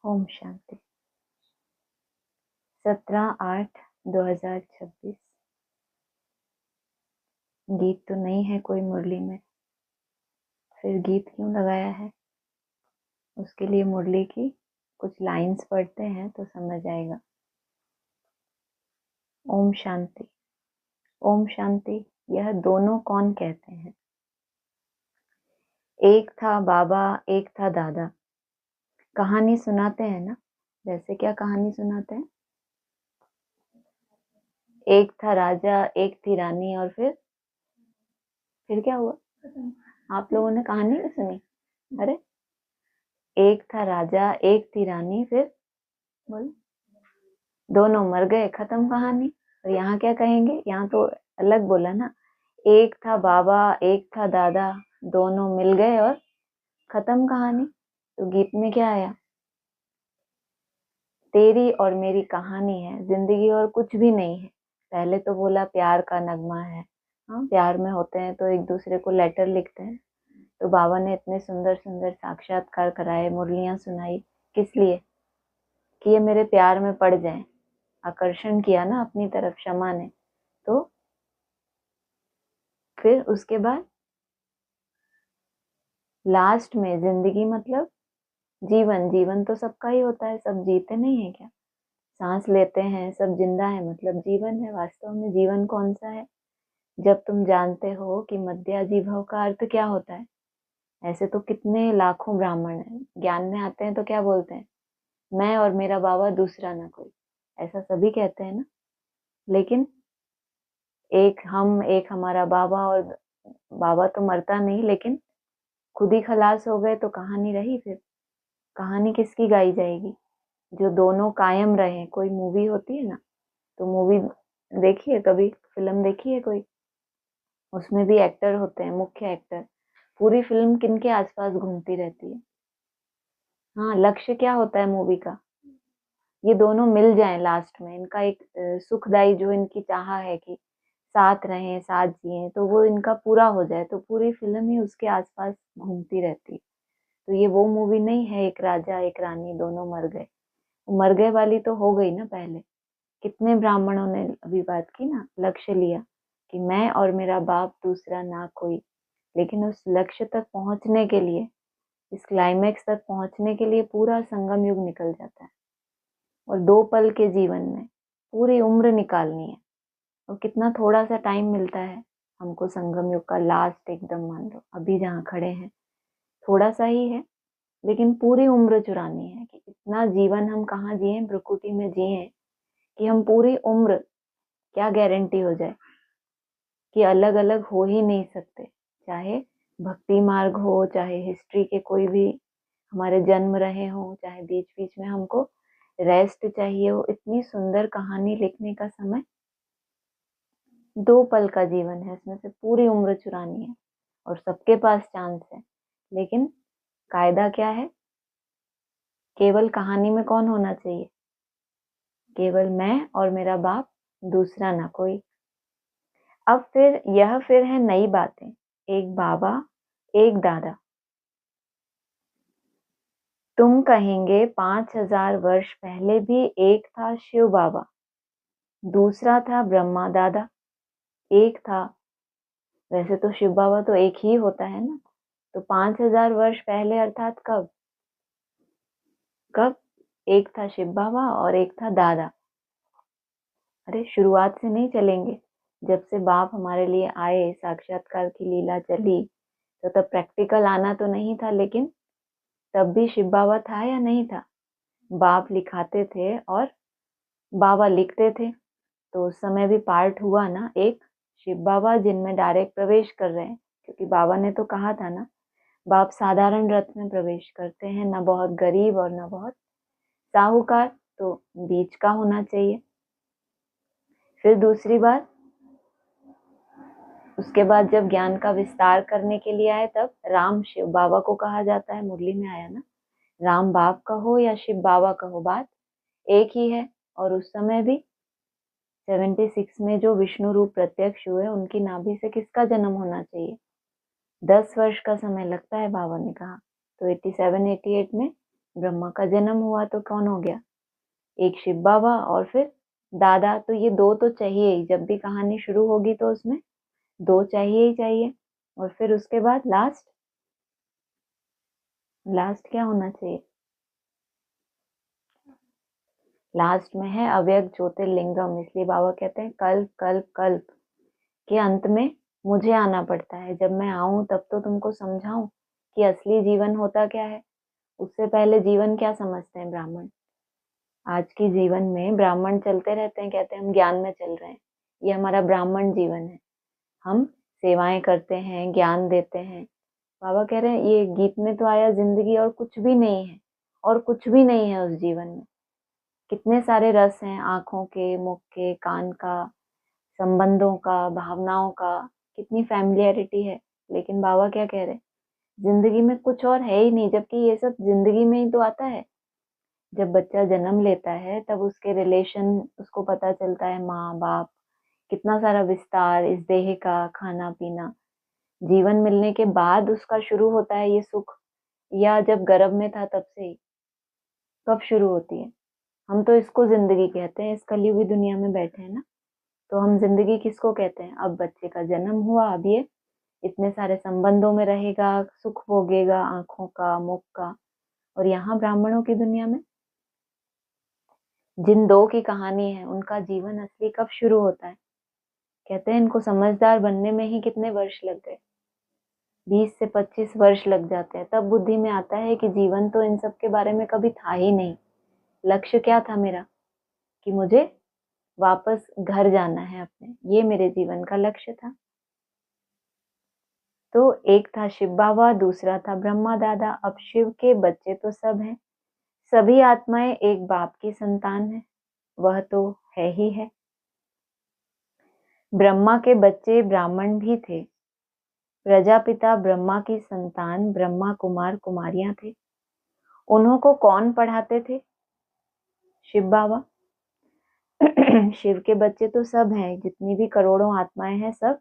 ओम शांति। 17/8/2026। गीत तो नहीं है कोई मुरली में, फिर गीत क्यों लगाया है? उसके लिए मुरली की कुछ लाइंस पढ़ते हैं तो समझ आएगा। ओम शांति। ओम शांति। यह दोनों कौन कहते हैं? एक था बाबा, एक था दादा। कहानी सुनाते हैं ना, जैसे क्या कहानी सुनाते हैं? एक था राजा, एक थी रानी, और फिर क्या हुआ? आप लोगों ने कहानी नहीं सुनी? अरे, एक था राजा, एक थी रानी, फिर बोलो। दोनों मर गए, खत्म कहानी। और यहाँ क्या कहेंगे? यहाँ तो अलग बोला ना, एक था बाबा, एक था दादा, दोनों मिल गए और खत्म कहानी। तो गीत में क्या आया? तेरी और मेरी कहानी है, जिंदगी और कुछ भी नहीं है। पहले तो बोला प्यार का नगमा है। हाँ, प्यार में होते हैं तो एक दूसरे को लेटर लिखते हैं। तो बाबा ने इतने सुंदर सुंदर साक्षात्कार कराए, मुरलियां सुनाई, किस लिए? कि ये मेरे प्यार में पड़ जाएं। आकर्षण किया ना अपनी तरफ क्षमा ने। तो फिर उसके बाद लास्ट में जिंदगी मतलब जीवन। जीवन तो सबका ही होता है, सब जीते नहीं है क्या? सांस लेते हैं, सब जिंदा है, मतलब जीवन है। वास्तव में जीवन कौन सा है? जब तुम जानते हो कि मध्याजीभव का अर्थ क्या होता है। ऐसे तो कितने लाखों ब्राह्मण हैं, ज्ञान में आते हैं तो क्या बोलते हैं? मैं और मेरा बाबा, दूसरा ना कोई। ऐसा सभी कहते हैं ना। लेकिन एक हम, एक हमारा बाबा, और बाबा तो मरता नहीं, लेकिन खुद ही खलास हो गए तो कहानी रही। फिर कहानी किसकी गाई जाएगी? जो दोनों कायम रहे। कोई मूवी होती है ना, तो मूवी देखी है कभी? फिल्म देखी है कोई? उसमें भी एक्टर होते हैं, मुख्य एक्टर। पूरी फिल्म किनके आसपास घूमती रहती है? हाँ, लक्ष्य क्या होता है मूवी का? ये दोनों मिल जाएं लास्ट में। इनका एक सुखदाई जो इनकी चाह है कि साथ रहें, साथ जिएं, तो वो इनका पूरा हो जाए, तो पूरी फिल्म ही उसके आसपास घूमती रहती है। तो ये वो मूवी नहीं है एक राजा एक रानी दोनों मर गए। मर गए वाली तो हो गई ना पहले। कितने ब्राह्मणों ने अभी बात की ना, लक्ष्य लिया कि मैं और मेरा बाप, दूसरा ना कोई। लेकिन उस लक्ष्य तक पहुंचने के लिए, इस क्लाइमेक्स तक पहुंचने के लिए पूरा संगम युग निकल जाता है। और 2 पल के जीवन में पूरी उम्र निकालनी है। और कितना थोड़ा सा टाइम मिलता है हमको संगम युग का, लास्ट एकदम मान लो अभी जहाँ खड़े हैं थोड़ा सा ही है। लेकिन पूरी उम्र चुरानी है कि इतना जीवन हम कहाँ जिए, प्रकृति में जिए, कि हम पूरी उम्र, क्या गारंटी हो जाए कि अलग अलग हो ही नहीं सकते। चाहे भक्ति मार्ग हो, चाहे हिस्ट्री के कोई भी हमारे जन्म रहे हो, चाहे बीच बीच में हमको रेस्ट चाहिए हो, इतनी सुंदर कहानी लिखने का समय 2 पल का जीवन है, इसमें से पूरी उम्र चुरानी है। और सबके पास चांस है। लेकिन कायदा क्या है? केवल कहानी में कौन होना चाहिए? केवल मैं और मेरा बाप, दूसरा ना कोई। अब फिर है नई बातें। एक बाबा, एक दादा। तुम कहेंगे 5000 वर्ष पहले भी एक था शिव बाबा, दूसरा था ब्रह्मा दादा। एक था, वैसे तो शिव बाबा तो एक ही होता है ना। तो 5000 वर्ष पहले अर्थात कब? कब? एक था शिव बाबा और एक था दादा। अरे, शुरुआत से नहीं चलेंगे? जब से बाप हमारे लिए आए, साक्षात्कार की लीला चली, तो तब प्रैक्टिकल आना तो नहीं था, लेकिन तब भी शिव बाबा था या नहीं था? बाप लिखाते थे और बाबा लिखते थे। तो उस समय भी पार्ट हुआ ना एक, शिव बाबा जिनमें डायरेक्ट प्रवेश कर रहे हैं। क्योंकि बाबा ने तो कहा था ना, बाप साधारण रथ में प्रवेश करते हैं, ना बहुत गरीब और ना बहुत साहूकार, तो बीच का होना चाहिए। फिर दूसरी बात, उसके बाद जब ज्ञान का विस्तार करने के लिए आए, तब राम शिव बाबा को कहा जाता है। मुरली में आया ना, राम बाप का हो या शिव बाबा का हो, बात एक ही है। और उस समय भी 76 में जो विष्णु रूप प्रत्यक्ष हुए, उनकी नाभि से किसका जन्म होना चाहिए? 10 वर्ष का समय लगता है, बाबा ने कहा। तो 87 88 में ब्रह्मा का जन्म हुआ तो कौन हो गया? एक शिव बाबा और फिर दादा। तो ये दो तो चाहिए ही, जब भी कहानी शुरू होगी तो उसमें दो चाहिए ही चाहिए। और फिर उसके बाद लास्ट क्या होना चाहिए? लास्ट में है अव्यक्त ज्योतिर्लिंगम। इसलिए बाबा कहते हैं कल्प कल्प कल्प के अंत में मुझे आना पड़ता है। जब मैं आऊं तब तो तुमको समझाऊं कि असली जीवन होता क्या है। उससे पहले जीवन क्या समझते हैं ब्राह्मण? आज के जीवन में ब्राह्मण चलते रहते हैं, कहते हैं हम ज्ञान में चल रहे हैं। ये हमारा ब्राह्मण जीवन है। हम सेवाएं करते हैं, ज्ञान देते हैं। बाबा कह रहे हैं ये गीत में तो आया जिंदगी और कुछ भी नहीं है, और कुछ भी नहीं है उस जीवन में। कितने सारे रस हैं, आंखों के, मुख के, कान का, संबंधों का, भावनाओं का, कितनी फैमिलियरिटी है। लेकिन बाबा क्या कह रहे हैं? जिंदगी में कुछ और है ही नहीं, जबकि ये सब जिंदगी में ही तो आता है। जब बच्चा जन्म लेता है तब उसके रिलेशन उसको पता चलता है, माँ बाप, कितना सारा विस्तार, इस देह का, खाना पीना। जीवन मिलने के बाद उसका शुरू होता है ये सुख, या जब गर्भ में था तब से ही? कब शुरू होती है? हम तो इसको जिंदगी कहते हैं, इस कलयुगी दुनिया में बैठे हैं ना, तो हम जिंदगी किसको कहते हैं? अब बच्चे का जन्म हुआ, अब ये इतने सारे संबंधों में रहेगा, सुख भोगेगा, आंखों का, मुख का। और यहाँ ब्राह्मणों की दुनिया में जिन दो की कहानी है, उनका जीवन असली कब शुरू होता है? कहते हैं इनको समझदार बनने में ही कितने वर्ष लग गए? 20 से 25 वर्ष लग जाते हैं। तब बुद्धि में आता है कि जीवन तो इन सब के बारे में कभी था ही नहीं। लक्ष्य क्या था मेरा? कि मुझे वापस घर जाना है अपने, ये मेरे जीवन का लक्ष्य था। तो एक था शिव बाबा, दूसरा था ब्रह्मा दादा। अब शिव के बच्चे तो सब हैं, सभी आत्माएं एक बाप की संतान है, वह तो है ही है। ब्रह्मा के बच्चे ब्राह्मण भी थे। प्रजापिता ब्रह्मा की संतान ब्रह्मा कुमार कुमारियां थे। उन्हों को कौन पढ़ाते थे? शिव बाबा। शिव के बच्चे तो सब हैं, जितनी भी करोड़ों आत्माएं हैं सब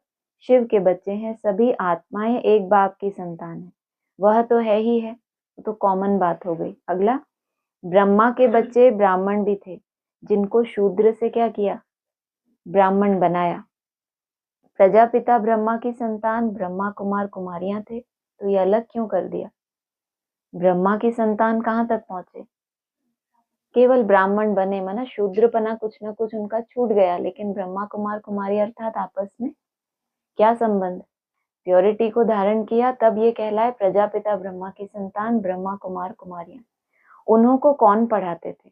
शिव के बच्चे हैं। सभी आत्माएं एक बाप की संतान है, वह तो है ही है। तो कॉमन बात हो गई। अगला, ब्रह्मा के बच्चे ब्राह्मण भी थे, जिनको शूद्र से क्या किया? ब्राह्मण बनाया। प्रजापिता ब्रह्मा की संतान ब्रह्मा कुमार कुमारियां थे, तो ये अलग क्यों कर दिया? ब्रह्मा की संतान कहाँ तक पहुंचे? केवल ब्राह्मण बने, माना शूद्रपना कुछ ना कुछ उनका छूट गया। लेकिन ब्रह्मा कुमार कुमारी अर्थात आपस में क्या संबंध? प्योरिटी को धारण किया, तब ये कहलाए प्रजापिता ब्रह्मा की संतान ब्रह्मा कुमार कुमारियां। उन्हों को कौन पढ़ाते थे?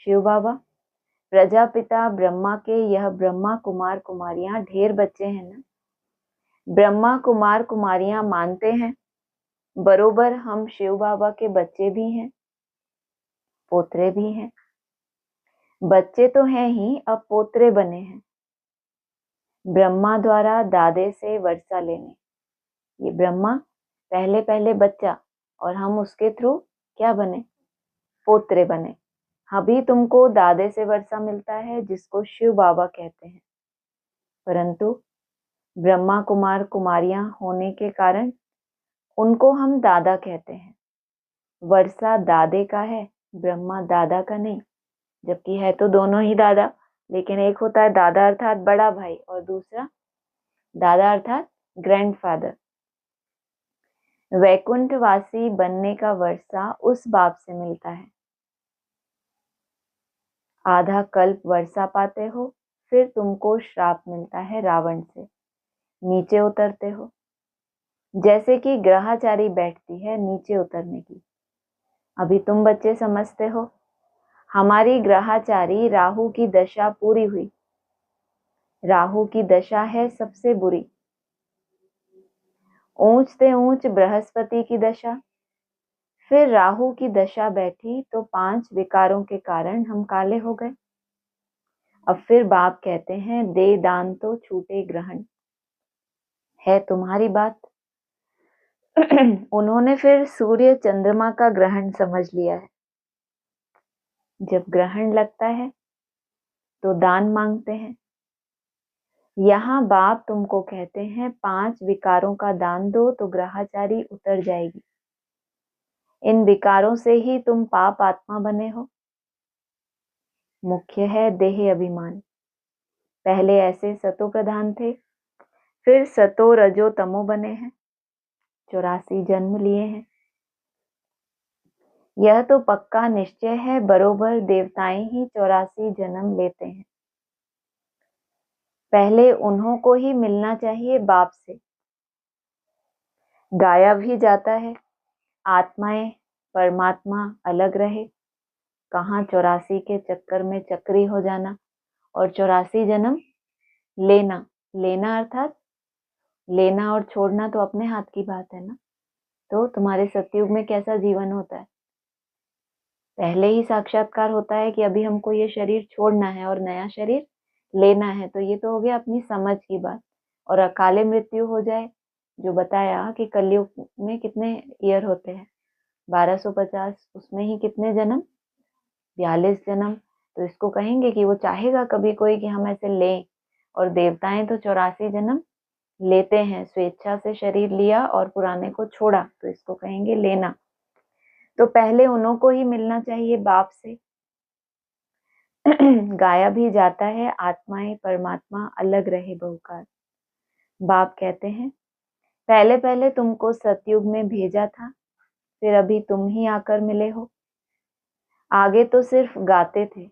शिव बाबा। प्रजापिता ब्रह्मा के यह ब्रह्मा कुमार कुमारियां ढेर बच्चे हैं ना, ब्रह्मा कुमार कुमारियां मानते हैं बरोबर हम शिव बाबा के बच्चे भी हैं, पोतरे भी हैं। बच्चे तो हैं ही, अब पोतरे बने हैं। ब्रह्मा द्वारा दादे से वर्षा लेने। ये ब्रह्मा पहले पहले बच्चा, और हम उसके थ्रू क्या बने? पोतरे बने। अभी तुमको दादे से वर्षा मिलता है, जिसको शिव बाबा कहते हैं। परंतु ब्रह्मा कुमार कुमारियां होने के कारण उनको हम दादा कहते हैं। वर्षा दादे का है, ब्रह्मा दादा का नहीं। जबकि है तो दोनों ही दादा, लेकिन एक होता है दादा अर्थात बड़ा भाई, और दूसरा दादा अर्थात ग्रैंडफादर। वैकुंठवासी बनने का वर्षा उस बाप से मिलता है। आधा कल्प वर्षा पाते हो, फिर तुमको श्राप मिलता है रावण से, नीचे उतरते हो। जैसे कि ग्रहाचारी बैठती है नीचे उतरने की। अभी तुम बच्चे समझते हो, हमारी ग्रहाचारी राहु की दशा पूरी हुई। राहु की दशा है सबसे बुरी। ऊंच से ऊंच बृहस्पति की दशा, फिर राहु की दशा बैठी तो 5 विकारों के कारण हम काले हो गए। अब फिर बाप कहते हैं दे दान तो छूटे ग्रहण। है तुम्हारी बात। उन्होंने फिर सूर्य चंद्रमा का ग्रहण समझ लिया है। जब ग्रहण लगता है तो दान मांगते हैं। यहाँ बाप तुमको कहते हैं 5 विकारों का दान दो तो ग्रहाचारी उतर जाएगी। इन विकारों से ही तुम पाप आत्मा बने हो। मुख्य है देह अभिमान। पहले ऐसे सतो प्रधान थे, फिर सतो रजो तमो बने हैं, 84 जन्म लिए हैं। यह तो पक्का निश्चय है, बरोबर देवताएं ही 84 जन्म लेते हैं। पहले उन्हों को ही मिलना चाहिए बाप से। गाया भी जाता है, आत्माएं परमात्मा अलग रहे। कहाँ 84 के चक्कर में चक्री हो जाना और 84 जन्म लेना। लेना अर्थात लेना और छोड़ना तो अपने हाथ की बात है ना। तो तुम्हारे सतयुग में कैसा जीवन होता है? पहले ही साक्षात्कार होता है कि अभी हमको ये शरीर छोड़ना है और नया शरीर लेना है। तो ये तो हो गया अपनी समझ की बात। और अकाले मृत्यु हो जाए, जो बताया कि कलयुग में कितने ईयर होते हैं, 1250, उसमें ही कितने जन्म, 42 जन्म। तो इसको कहेंगे कि वो चाहेगा कभी कोई कि हम ऐसे लें। और देवताएं तो 84 जन्म लेते हैं, स्वेच्छा से शरीर लिया और पुराने को छोड़ा, तो इसको कहेंगे लेना। तो पहले उन्हों को ही मिलना चाहिए बाप से। गाया भी जाता है, आत्माएं परमात्मा अलग रहे बहुकार। बाप कहते हैं पहले पहले तुमको सतयुग में भेजा था, फिर अभी तुम ही आकर मिले हो। आगे तो सिर्फ गाते थे,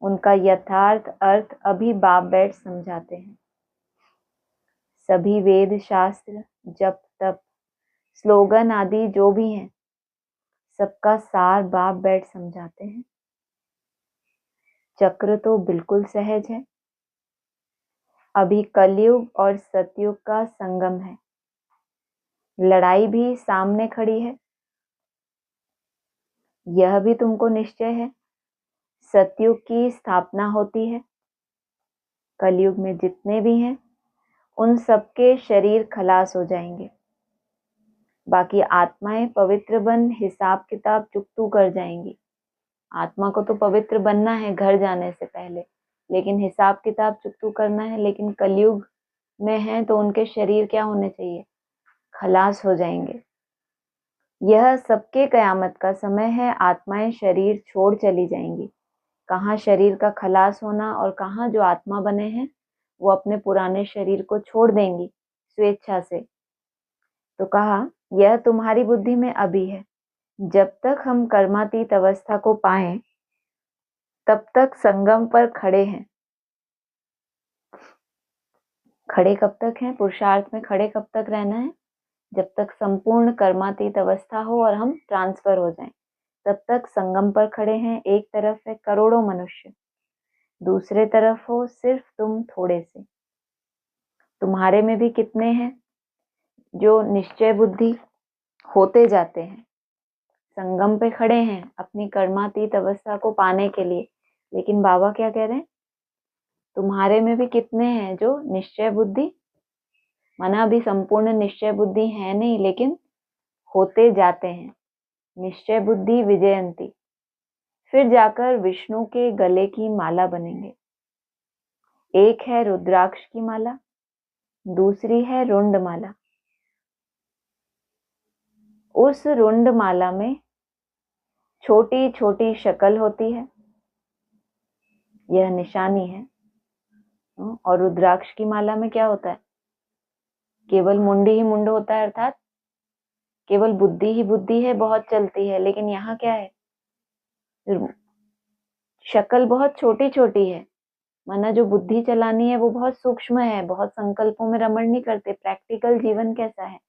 उनका यथार्थ अर्थ अभी बाप बैठ समझाते हैं। सभी वेद शास्त्र जप तप स्लोगन आदि जो भी हैं, सबका सार बाप बैठ समझाते हैं। चक्र तो बिल्कुल सहज है। अभी कलयुग और सतयुग का संगम है। लड़ाई भी सामने खड़ी है। यह भी तुमको निश्चय है, सतयुग की स्थापना होती है। कलयुग में जितने भी हैं उन सबके शरीर खलास हो जाएंगे। बाकी आत्माएं पवित्र बन हिसाब किताब चुकतू कर जाएंगी। आत्मा को तो पवित्र बनना है घर जाने से पहले, लेकिन हिसाब किताब चुकतू करना है। लेकिन कलयुग में है तो उनके शरीर क्या होने चाहिए? खलास हो जाएंगे। यह सबके कयामत का समय है। आत्माएं शरीर छोड़ चली जाएंगी। कहाँ शरीर का खलास होना और कहाँ जो आत्मा बने हैं वो अपने पुराने शरीर को छोड़ देंगी स्वेच्छा से। तो कहा यह तुम्हारी बुद्धि में अभी है। जब तक हम कर्मातीत अवस्था को पाएं तब तक संगम पर खड़े हैं। खड़े कब तक हैं? पुरुषार्थ में खड़े कब तक रहना है? जब तक संपूर्ण कर्मातीत अवस्था हो और हम ट्रांसफर हो जाएं, तब तक संगम पर खड़े हैं। एक तरफ है करोड़ों मनुष्य, दूसरे तरफ हो सिर्फ तुम थोड़े से। तुम्हारे में भी कितने हैं जो निश्चय बुद्धि होते जाते हैं, संगम पे खड़े हैं अपनी कर्मातीत अवस्था को पाने के लिए। लेकिन बाबा क्या कह रहे हैं? तुम्हारे में भी कितने हैं जो निश्चय बुद्धि, माना अभी संपूर्ण निश्चय बुद्धि है नहीं, लेकिन होते जाते हैं। निश्चय बुद्धि विजयंती, फिर जाकर विष्णु के गले की माला बनेंगे। एक है रुद्राक्ष की माला, दूसरी है रुंड माला। उस रुंड माला में छोटी छोटी शक्ल होती है, यह निशानी है। और रुद्राक्ष की माला में क्या होता है? केवल मुंडी ही मुंड होता है, अर्थात केवल बुद्धि ही बुद्धि है, बहुत चलती है। लेकिन यहाँ क्या है? शक्ल बहुत छोटी छोटी है, माना जो बुद्धि चलानी है वो बहुत सूक्ष्म है, बहुत संकल्पों में रमण नहीं करते। प्रैक्टिकल जीवन कैसा है?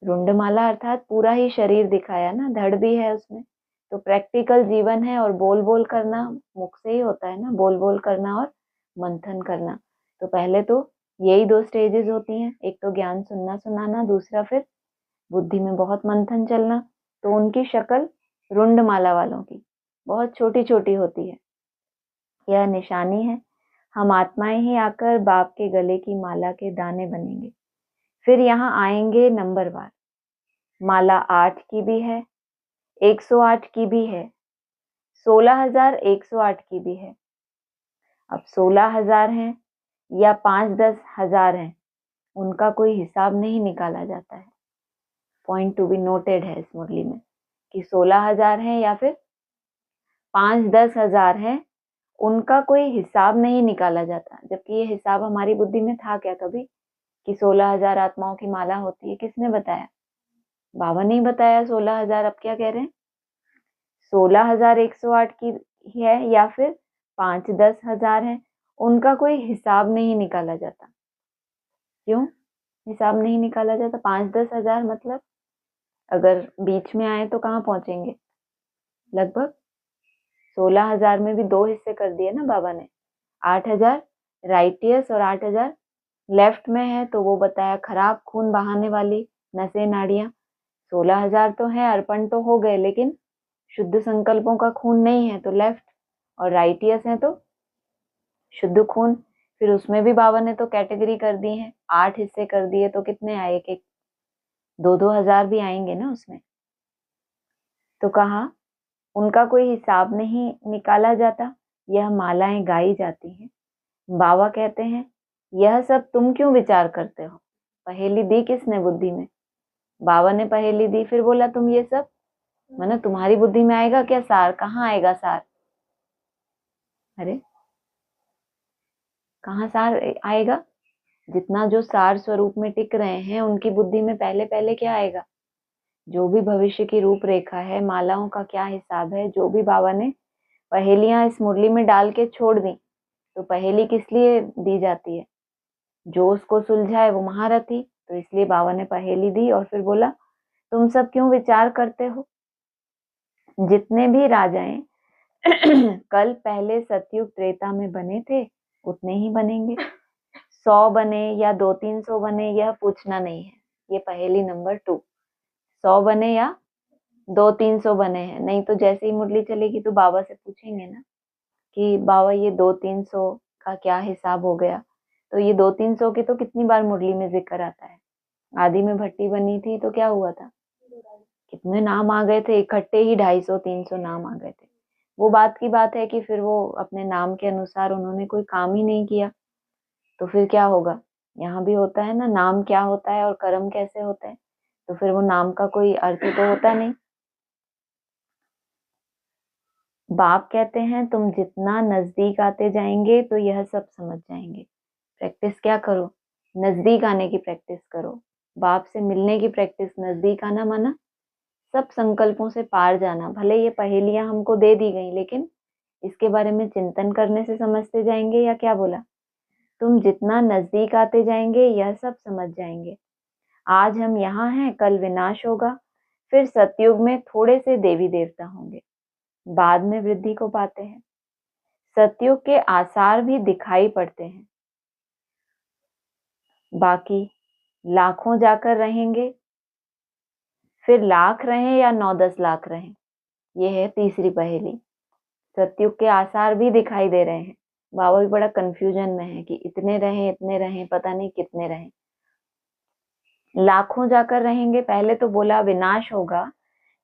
रुंडमाला अर्थात पूरा ही शरीर दिखाया ना, धड़ भी है उसमें। तो प्रैक्टिकल जीवन है। और बोल बोल करना मुख से ही होता है ना, बोल बोल करना और मंथन करना। तो पहले तो यही दो स्टेजेस होती हैं, एक तो ज्ञान सुनना सुनाना, दूसरा फिर बुद्धि में बहुत मंथन चलना। तो उनकी शक्ल रुंडमाला वालों की बहुत छोटी छोटी होती है। यह निशानी है। हम आत्माएं ही आकर बाप के गले की माला के दाने बनेंगे। फिर यहाँ आएंगे नंबरवार। माला 8 की भी है, 108 की भी है, 16,108 की भी है। अब 16,000 हैं या 5-10 हजार हैं, उनका कोई हिसाब नहीं निकाला जाता है। पॉइंट टू बी नोटेड है इस मुरली में। कि 16,000 है या फिर 5-10 हजार है, उनका कोई हिसाब नहीं निकाला जाता। जबकि ये हिसाब हमारी बुद्धि में था क्या कभी कि 16,000 आत्माओं की माला होती है? किसने बताया? बाबा ने ही बताया 16,000। अब क्या कह रहे हैं? 16,108 की है या फिर 5-10 हजार है, उनका कोई हिसाब नहीं निकाला जाता। क्यों हिसाब नहीं निकाला जाता? 5-10 हजार मतलब अगर बीच में आए तो कहाँ पहुंचेंगे? लगभग 16,000 में भी 2 हिस्से कर दिए ना बाबा ने। 8,000 राइटियस और 8,000 लेफ्ट में है, तो वो बताया खराब खून बहाने वाली नसें नाड़ियां। 16,000 तो है, अर्पण तो हो गए, लेकिन शुद्ध संकल्पों का खून नहीं है, तो लेफ्ट। और राइटियस है तो शुद्ध खून। फिर उसमें भी बाबा ने तो कैटेगरी कर दी है, 8 हिस्से कर दिए, तो कितने आए? एक एक 2-2 हजार भी आएंगे ना उसमें। तो कहा उनका कोई हिसाब नहीं निकाला जाता, यह मालाएं गाई जाती हैं। बाबा कहते हैं यह सब तुम क्यों विचार करते हो? पहेली दी किसने बुद्धि में? बाबा ने पहेली दी, फिर बोला तुम ये सब, मानो तुम्हारी बुद्धि में आएगा क्या सार? कहाँ आएगा सार? अरे कहाँ सार आएगा? जितना जो सार स्वरूप में टिक रहे हैं उनकी बुद्धि में पहले पहले क्या आएगा? जो भी भविष्य की रूपरेखा है, मालाओं का क्या हिसाब है, जो भी बाबा ने पहेलियां इस मुरली में डाल के छोड़ दी। तो पहेली किस लिए दी जाती है? जो उसको सुलझाए वो महारथी। तो इसलिए बाबा ने पहेली दी और फिर बोला तुम सब क्यों विचार करते हो? जितने भी राजाएं कल पहले सतयुग त्रेता में बने थे उतने ही बनेंगे। 100 बने या 200-300 बने यह पूछना नहीं है। ये पहेली नंबर 2। 100 बने या 200-300 बने हैं, नहीं तो जैसे ही मुरली चलेगी तो बाबा से पूछेंगे ना कि बाबा ये 200-300 का क्या हिसाब हो गया? तो ये 200-300 की तो कितनी बार मुरली में जिक्र आता है। आदि में भट्टी बनी थी तो क्या हुआ था? कितने नाम आ गए थे, इकट्ठे ही 250-300 नाम आ गए थे। वो बात की बात है कि फिर वो अपने नाम के अनुसार उन्होंने कोई काम ही नहीं किया, तो फिर क्या होगा? यहाँ भी होता है ना, नाम क्या होता है और कर्म कैसे होता है, तो फिर वो नाम का कोई अर्थ तो होता नहीं। बाप कहते हैं तुम जितना नजदीक आते जाएंगे तो यह सब समझ जाएंगे। प्रैक्टिस क्या करो? नजदीक आने की प्रैक्टिस करो। बाप से मिलने की प्रैक्टिस। नजदीक आना माना सब संकल्पों से पार जाना। भले ये पहेलियां हमको दे दी गई, लेकिन इसके बारे में चिंतन करने से समझते जाएंगे। या क्या बोला? तुम जितना नजदीक आते जाएंगे यह सब समझ जाएंगे। आज हम यहाँ हैं, कल विनाश होगा, फिर सतयुग में थोड़े से देवी देवता होंगे, बाद में वृद्धि को पाते हैं। सतयुग के आसार भी दिखाई पड़ते हैं। बाकी लाखों जाकर रहेंगे, फिर लाख रहें या 9-10 लाख रहें, यह है तीसरी पहेली। सतयुग के आसार भी दिखाई दे रहे हैं। बाबा भी बड़ा कंफ्यूजन में है कि इतने रहें पता नहीं कितने रहें। लाखों जाकर रहेंगे, पहले तो बोला विनाश होगा,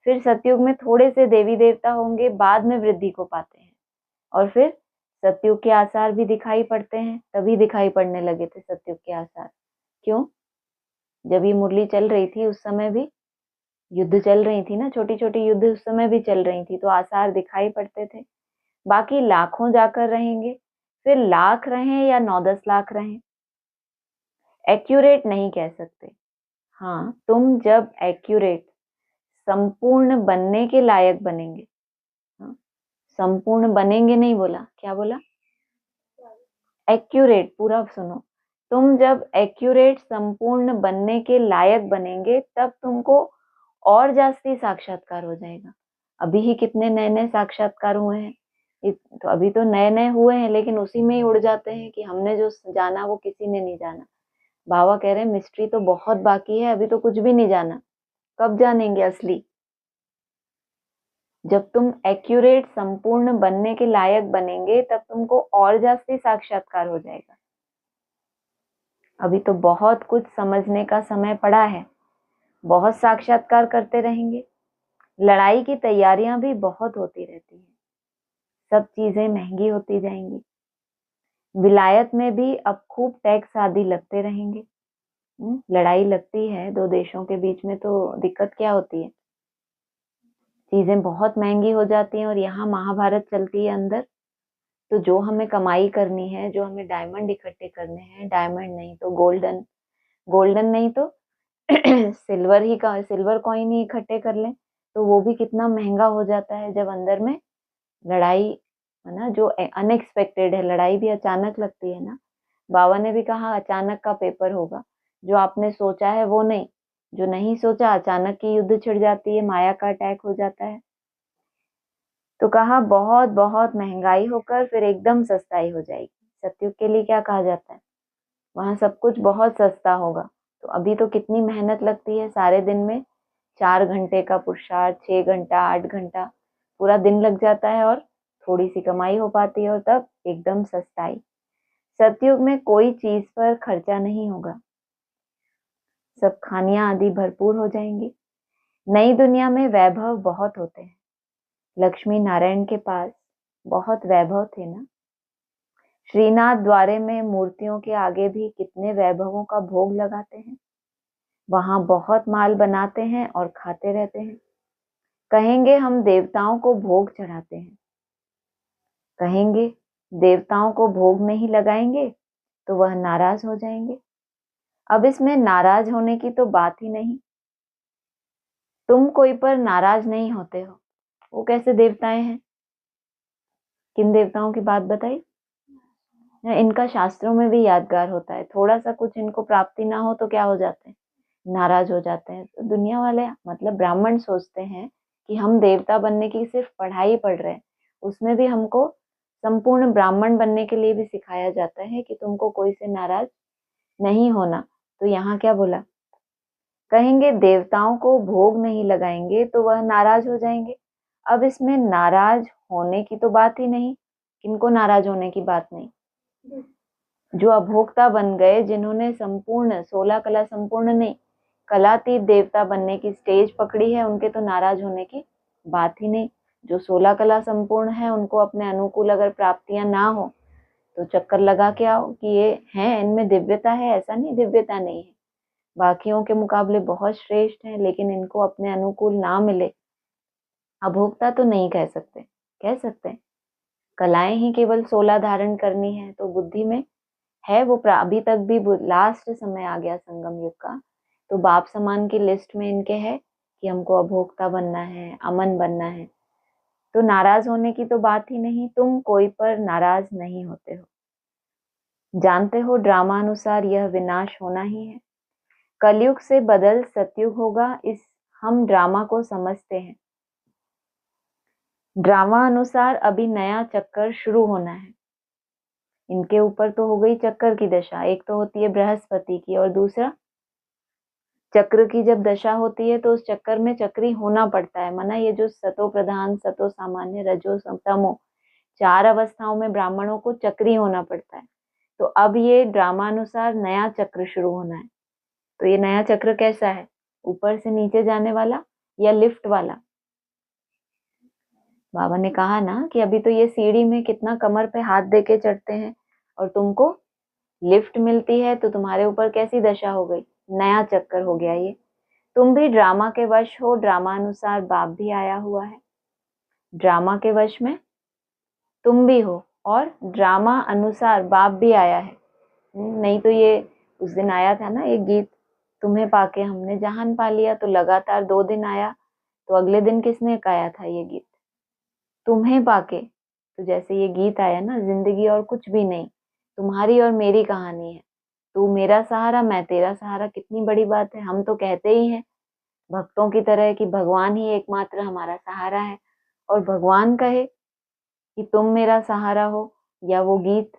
फिर सतयुग में थोड़े से देवी देवता होंगे, बाद में वृद्धि को पाते हैं। और फिर सतयुग के आसार भी दिखाई पड़ते हैं। तभी दिखाई पड़ने लगे थे सतयुग के आसार। क्यों? जब ये मुरली चल रही थी उस समय भी युद्ध चल रही थी ना, छोटी छोटी युद्ध उस समय भी चल रही थी, तो आसार दिखाई पड़ते थे। बाकी लाखों जाकर रहेंगे, फिर लाख रहें या 9-10 लाख रहें, एक्यूरेट नहीं कह सकते। हाँ, तुम जब एक्यूरेट संपूर्ण बनने के लायक बनेंगे। हाँ, संपूर्ण बनेंगे नहीं बोला, क्या बोला? एक्यूरेट, पूरा सुनो। तुम जब एक्यूरेट संपूर्ण बनने के लायक बनेंगे तब तुमको और जास्ती साक्षात्कार हो जाएगा। अभी ही कितने नए नए साक्षात्कार हुए हैं। तो अभी तो नए नए हुए हैं, लेकिन उसी में ही उड़ जाते हैं कि हमने जो जाना वो किसी ने नहीं जाना। बाबा कह रहे हैं मिस्ट्री तो बहुत बाकी है, अभी तो कुछ भी नहीं जाना। कब जानेंगे असली? जब तुम एक्यूरेट संपूर्ण बनने के लायक बनेंगे तब तुमको और जास्ती साक्षात्कार हो जाएगा। अभी तो बहुत कुछ समझने का समय पड़ा है, बहुत साक्षात्कार करते रहेंगे। लड़ाई की तैयारियां भी बहुत होती रहती हैं, सब चीजें महंगी होती जाएंगी। विलायत में भी अब खूब टैक्स आदि लगते रहेंगे। लड़ाई लगती है दो देशों के बीच में, तो दिक्कत क्या होती है? चीजें बहुत महंगी हो जाती हैं और यहाँ महाभारत चलती है अंदर। तो जो हमें कमाई करनी है, जो हमें डायमंड इकट्ठे करने हैं, डायमंड नहीं तो गोल्डन, गोल्डन नहीं तो सिल्वर ही का सिल्वर कॉइन ही इकट्ठे कर लें, तो वो भी कितना महंगा हो जाता है जब अंदर में लड़ाई है ना, जो अनएक्सपेक्टेड है, लड़ाई भी अचानक लगती है ना। बाबा ने भी कहा अचानक का पेपर होगा, जो आपने सोचा है वो नहीं, जो नहीं सोचा अचानक की युद्ध छिड़ जाती है, माया का अटैक हो जाता है। तो कहा बहुत बहुत महंगाई होकर फिर एकदम सस्ताई हो जाएगी। सतयुग के लिए क्या कहा जाता है, वहां सब कुछ बहुत सस्ता होगा। तो अभी तो कितनी मेहनत लगती है, सारे दिन में 4 घंटे का पुरुषार्थ, 6 घंटा 8 घंटा पूरा दिन लग जाता है और थोड़ी सी कमाई हो पाती है और तब एकदम सस्ताई। सतयुग में कोई चीज पर खर्चा नहीं होगा, सब खानियां आदि भरपूर हो जाएंगी। नई दुनिया में वैभव बहुत होते हैं। लक्ष्मी नारायण के पास बहुत वैभव थे ना। श्रीनाथ द्वारे में मूर्तियों के आगे भी कितने वैभवों का भोग लगाते हैं, वहां बहुत माल बनाते हैं और खाते रहते हैं। कहेंगे हम देवताओं को भोग चढ़ाते हैं, कहेंगे देवताओं को भोग नहीं लगाएंगे तो वह नाराज हो जाएंगे। अब इसमें नाराज होने की तो बात ही नहीं। तुम कोई पर नाराज नहीं होते हो, वो कैसे देवताएं हैं, किन देवताओं की बात बताई। इनका शास्त्रों में भी यादगार होता है, थोड़ा सा कुछ इनको प्राप्ति ना हो तो क्या हो जाते हैं, नाराज हो जाते हैं। तो दुनिया वाले मतलब ब्राह्मण सोचते हैं कि हम देवता बनने की सिर्फ पढ़ाई पढ़ रहे हैं, उसमें भी हमको संपूर्ण ब्राह्मण बनने के लिए भी सिखाया जाता है कि तुमको कोई से नाराज नहीं होना। तो यहाँ क्या बोला, कहेंगे देवताओं को भोग नहीं लगाएंगे तो वह नाराज हो जाएंगे। अब इसमें नाराज होने की तो बात ही नहीं, किनको नाराज होने की बात नहीं। जो अभोक्ता बन गए, जिन्होंने संपूर्ण 16 कला संपूर्ण नहीं कलातीत देवता बनने की स्टेज पकड़ी है, उनके तो नाराज होने की बात ही नहीं। जो 16 कला संपूर्ण है, उनको अपने अनुकूल अगर प्राप्तियां ना हो तो चक्कर लगा के आओ कि ये हैं, इनमें दिव्यता है, ऐसा नहीं दिव्यता नहीं है, बाकियों के मुकाबले बहुत श्रेष्ठ है, लेकिन इनको अपने अनुकूल ना मिले, अभोक्ता तो नहीं कह सकते। कह सकते हैं कलाएं ही केवल 16 धारण करनी है, तो बुद्धि में है वो अभी तक भी लास्ट समय आ गया संगम युग का, तो बाप समान की लिस्ट में इनके है कि हमको अभोक्ता बनना है, अमन बनना है। तो नाराज होने की तो बात ही नहीं, तुम कोई पर नाराज नहीं होते हो। जानते हो ड्रामा अनुसार यह विनाश होना ही है, कलयुग से बदल सतयुग होगा, इस हम ड्रामा को समझते हैं। ड्रामा अनुसार अभी नया चक्कर शुरू होना है। इनके ऊपर तो हो गई चक्कर की दशा, एक तो होती है बृहस्पति की और दूसरा चक्र की। जब दशा होती है तो उस चक्कर में चक्री होना पड़ता है, माना ये जो सतो प्रधान, सतो सामान्य, रजो तमो 4 अवस्थाओं में ब्राह्मणों को चक्री होना पड़ता है। तो अब ये ड्रामानुसार नया चक्र शुरू होना है। तो ये नया चक्र कैसा है, ऊपर से नीचे जाने वाला या लिफ्ट वाला। बाबा ने कहा ना कि अभी तो ये सीढ़ी में कितना कमर पे हाथ दे के चढ़ते हैं और तुमको लिफ्ट मिलती है, तो तुम्हारे ऊपर कैसी दशा हो गई, नया चक्कर हो गया ये। तुम भी ड्रामा के वश हो, ड्रामा अनुसार बाप भी आया हुआ है, ड्रामा के वश में तुम भी हो और ड्रामा अनुसार बाप भी आया है। नहीं तो ये उस दिन आया था ना एक गीत, तुम्हें पाके हमने जहान पा लिया, तो लगातार 2 दिन आया, तो अगले दिन किसने गाया था ये गीत, तुम्हें पाके। तो जैसे ये गीत आया ना, जिंदगी और कुछ भी नहीं, तुम्हारी और मेरी कहानी है, तू मेरा सहारा मैं तेरा सहारा, कितनी बड़ी बात है। हम तो कहते ही हैं भक्तों की तरह कि भगवान ही एकमात्र हमारा सहारा है, और भगवान कहे कि तुम मेरा सहारा हो, या वो गीत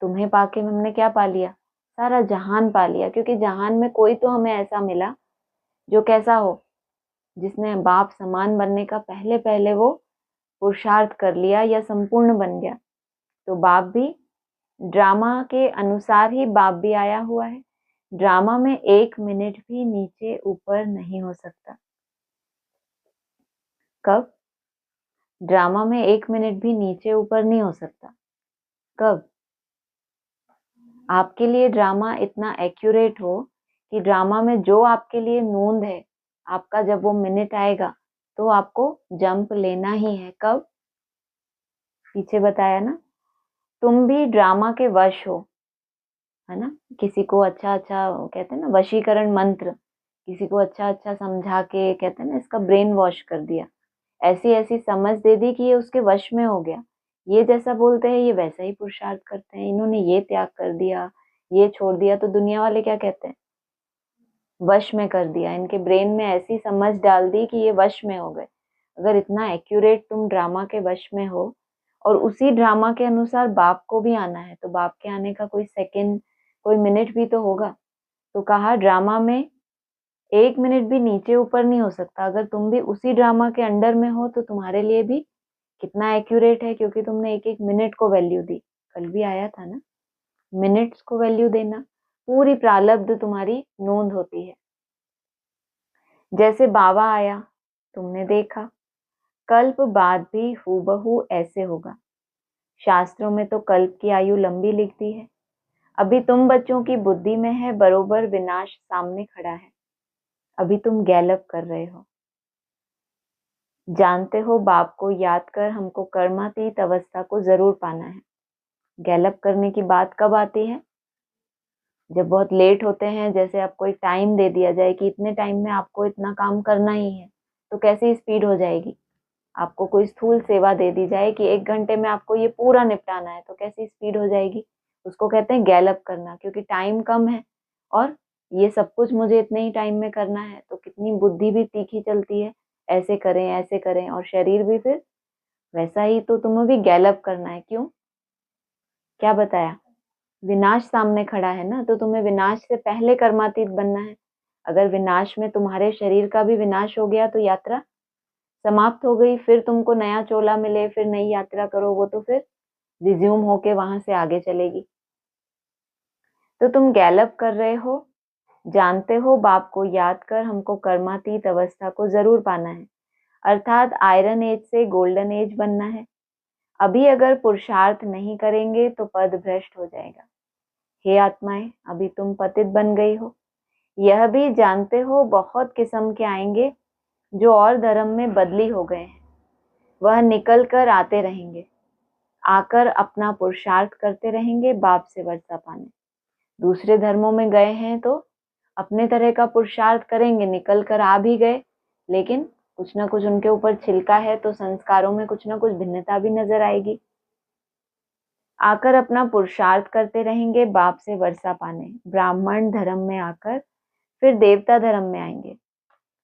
तुम्हें पाके हमने क्या पा लिया, सारा जहान पा लिया। क्योंकि जहान में कोई तो हमें ऐसा मिला जो कैसा हो, जिसने बाप समान बनने का पहले पहले वो पुरुषार्थ कर लिया या संपूर्ण बन गया। तो बाप भी ड्रामा के अनुसार ही बाप भी आया हुआ है। ड्रामा में 1 मिनट भी नीचे ऊपर नहीं हो सकता। कब, ड्रामा में 1 मिनट भी नीचे ऊपर नहीं हो सकता। कब, आपके लिए ड्रामा इतना एक्यूरेट हो कि ड्रामा में जो आपके लिए नूंद है, आपका जब वो मिनट आएगा तो आपको जंप लेना ही है। कब? पीछे बताया ना, तुम भी ड्रामा के वश हो, है ना। किसी को अच्छा अच्छा कहते हैं ना वशीकरण मंत्र, किसी को अच्छा अच्छा समझा के कहते हैं ना इसका ब्रेन वॉश कर दिया, ऐसी ऐसी समझ दे दी कि ये उसके वश में हो गया। ये जैसा बोलते हैं ये वैसा ही पुरुषार्थ करते हैं, इन्होंने ये त्याग कर दिया, ये छोड़ दिया, तो दुनिया वाले क्या कहते हैं? वश में कर दिया। इनके ब्रेन में ऐसी समझ डाल दी कि ये वश में हो गए। अगर इतना एक्यूरेट तुम ड्रामा के वश में हो और उसी ड्रामा के अनुसार बाप को भी आना है, तो बाप के आने का कोई सेकंड कोई मिनट भी तो होगा। तो कहा ड्रामा में 1 मिनट भी नीचे ऊपर नहीं हो सकता। अगर तुम भी उसी ड्रामा के अंडर में हो तो तुम्हारे लिए भी कितना एक्यूरेट है, क्योंकि तुमने एक एक मिनट को वैल्यू दी। कल भी आया था ना, मिनट्स को वैल्यू देना। पूरी प्रारब्ध तुम्हारी नोंद होती है। जैसे बाबा आया, तुमने देखा, कल्प बाद भी हूबहू ऐसे होगा। शास्त्रों में तो कल्प की आयु लंबी लिखती है। अभी तुम बच्चों की बुद्धि में है बरोबर विनाश सामने खड़ा है। अभी तुम गैलप कर रहे हो। जानते हो बाप को याद कर हमको कर्मातीत अवस्था को जरूर पाना है। गैलप करने की बात कब आती है? जब बहुत लेट होते हैं, जैसे आपको एक टाइम दे दिया जाए कि इतने टाइम में आपको इतना काम करना ही है, तो कैसी स्पीड हो जाएगी। आपको कोई स्थूल सेवा दे दी जाए कि 1 घंटे में आपको ये पूरा निपटाना है, तो कैसी स्पीड हो जाएगी। उसको कहते हैं गैलप करना, क्योंकि टाइम कम है और ये सब कुछ मुझे इतने ही टाइम में करना है। तो कितनी बुद्धि भी तीखी चलती है, ऐसे करें, और शरीर भी फिर वैसा ही। तो तुम्हें भी गैलप करना है। क्यों? क्या बताया? विनाश सामने खड़ा है ना, तो तुम्हें विनाश से पहले कर्मातीत बनना है। अगर विनाश में तुम्हारे शरीर का भी विनाश हो गया तो यात्रा समाप्त हो गई। फिर तुमको नया चोला मिले, फिर नई यात्रा करो, वो तो फिर रिज्यूम होके वहां से आगे चलेगी। तो तुम गैलप कर रहे हो। जानते हो बाप को याद कर हमको कर्मातीत अवस्था को जरूर पाना है, अर्थात आयरन एज से गोल्डन एज बनना है। अभी अगर पुरुषार्थ नहीं करेंगे तो पद भ्रष्ट हो जाएगा। हे आत्माएं, अभी तुम पतित बन गई हो। यह भी जानते हो बहुत किस्म के आएंगे जो और धर्म में बदली हो गए हैं। वह निकल कर आते रहेंगे, आकर अपना पुरुषार्थ करते रहेंगे बाप से वर्षा पाने। दूसरे धर्मों में गए हैं तो अपने तरह का पुरुषार्थ करेंगे, निकल कर आ भी गए, लेकिन कुछ ना कुछ उनके ऊपर छिलका है, तो संस्कारों में कुछ ना कुछ भिन्नता भी नजर आएगी। आकर अपना पुरुषार्थ करते रहेंगे बाप से वर्षा पाने। ब्राह्मण धर्म में आकर फिर देवता धर्म में आएंगे।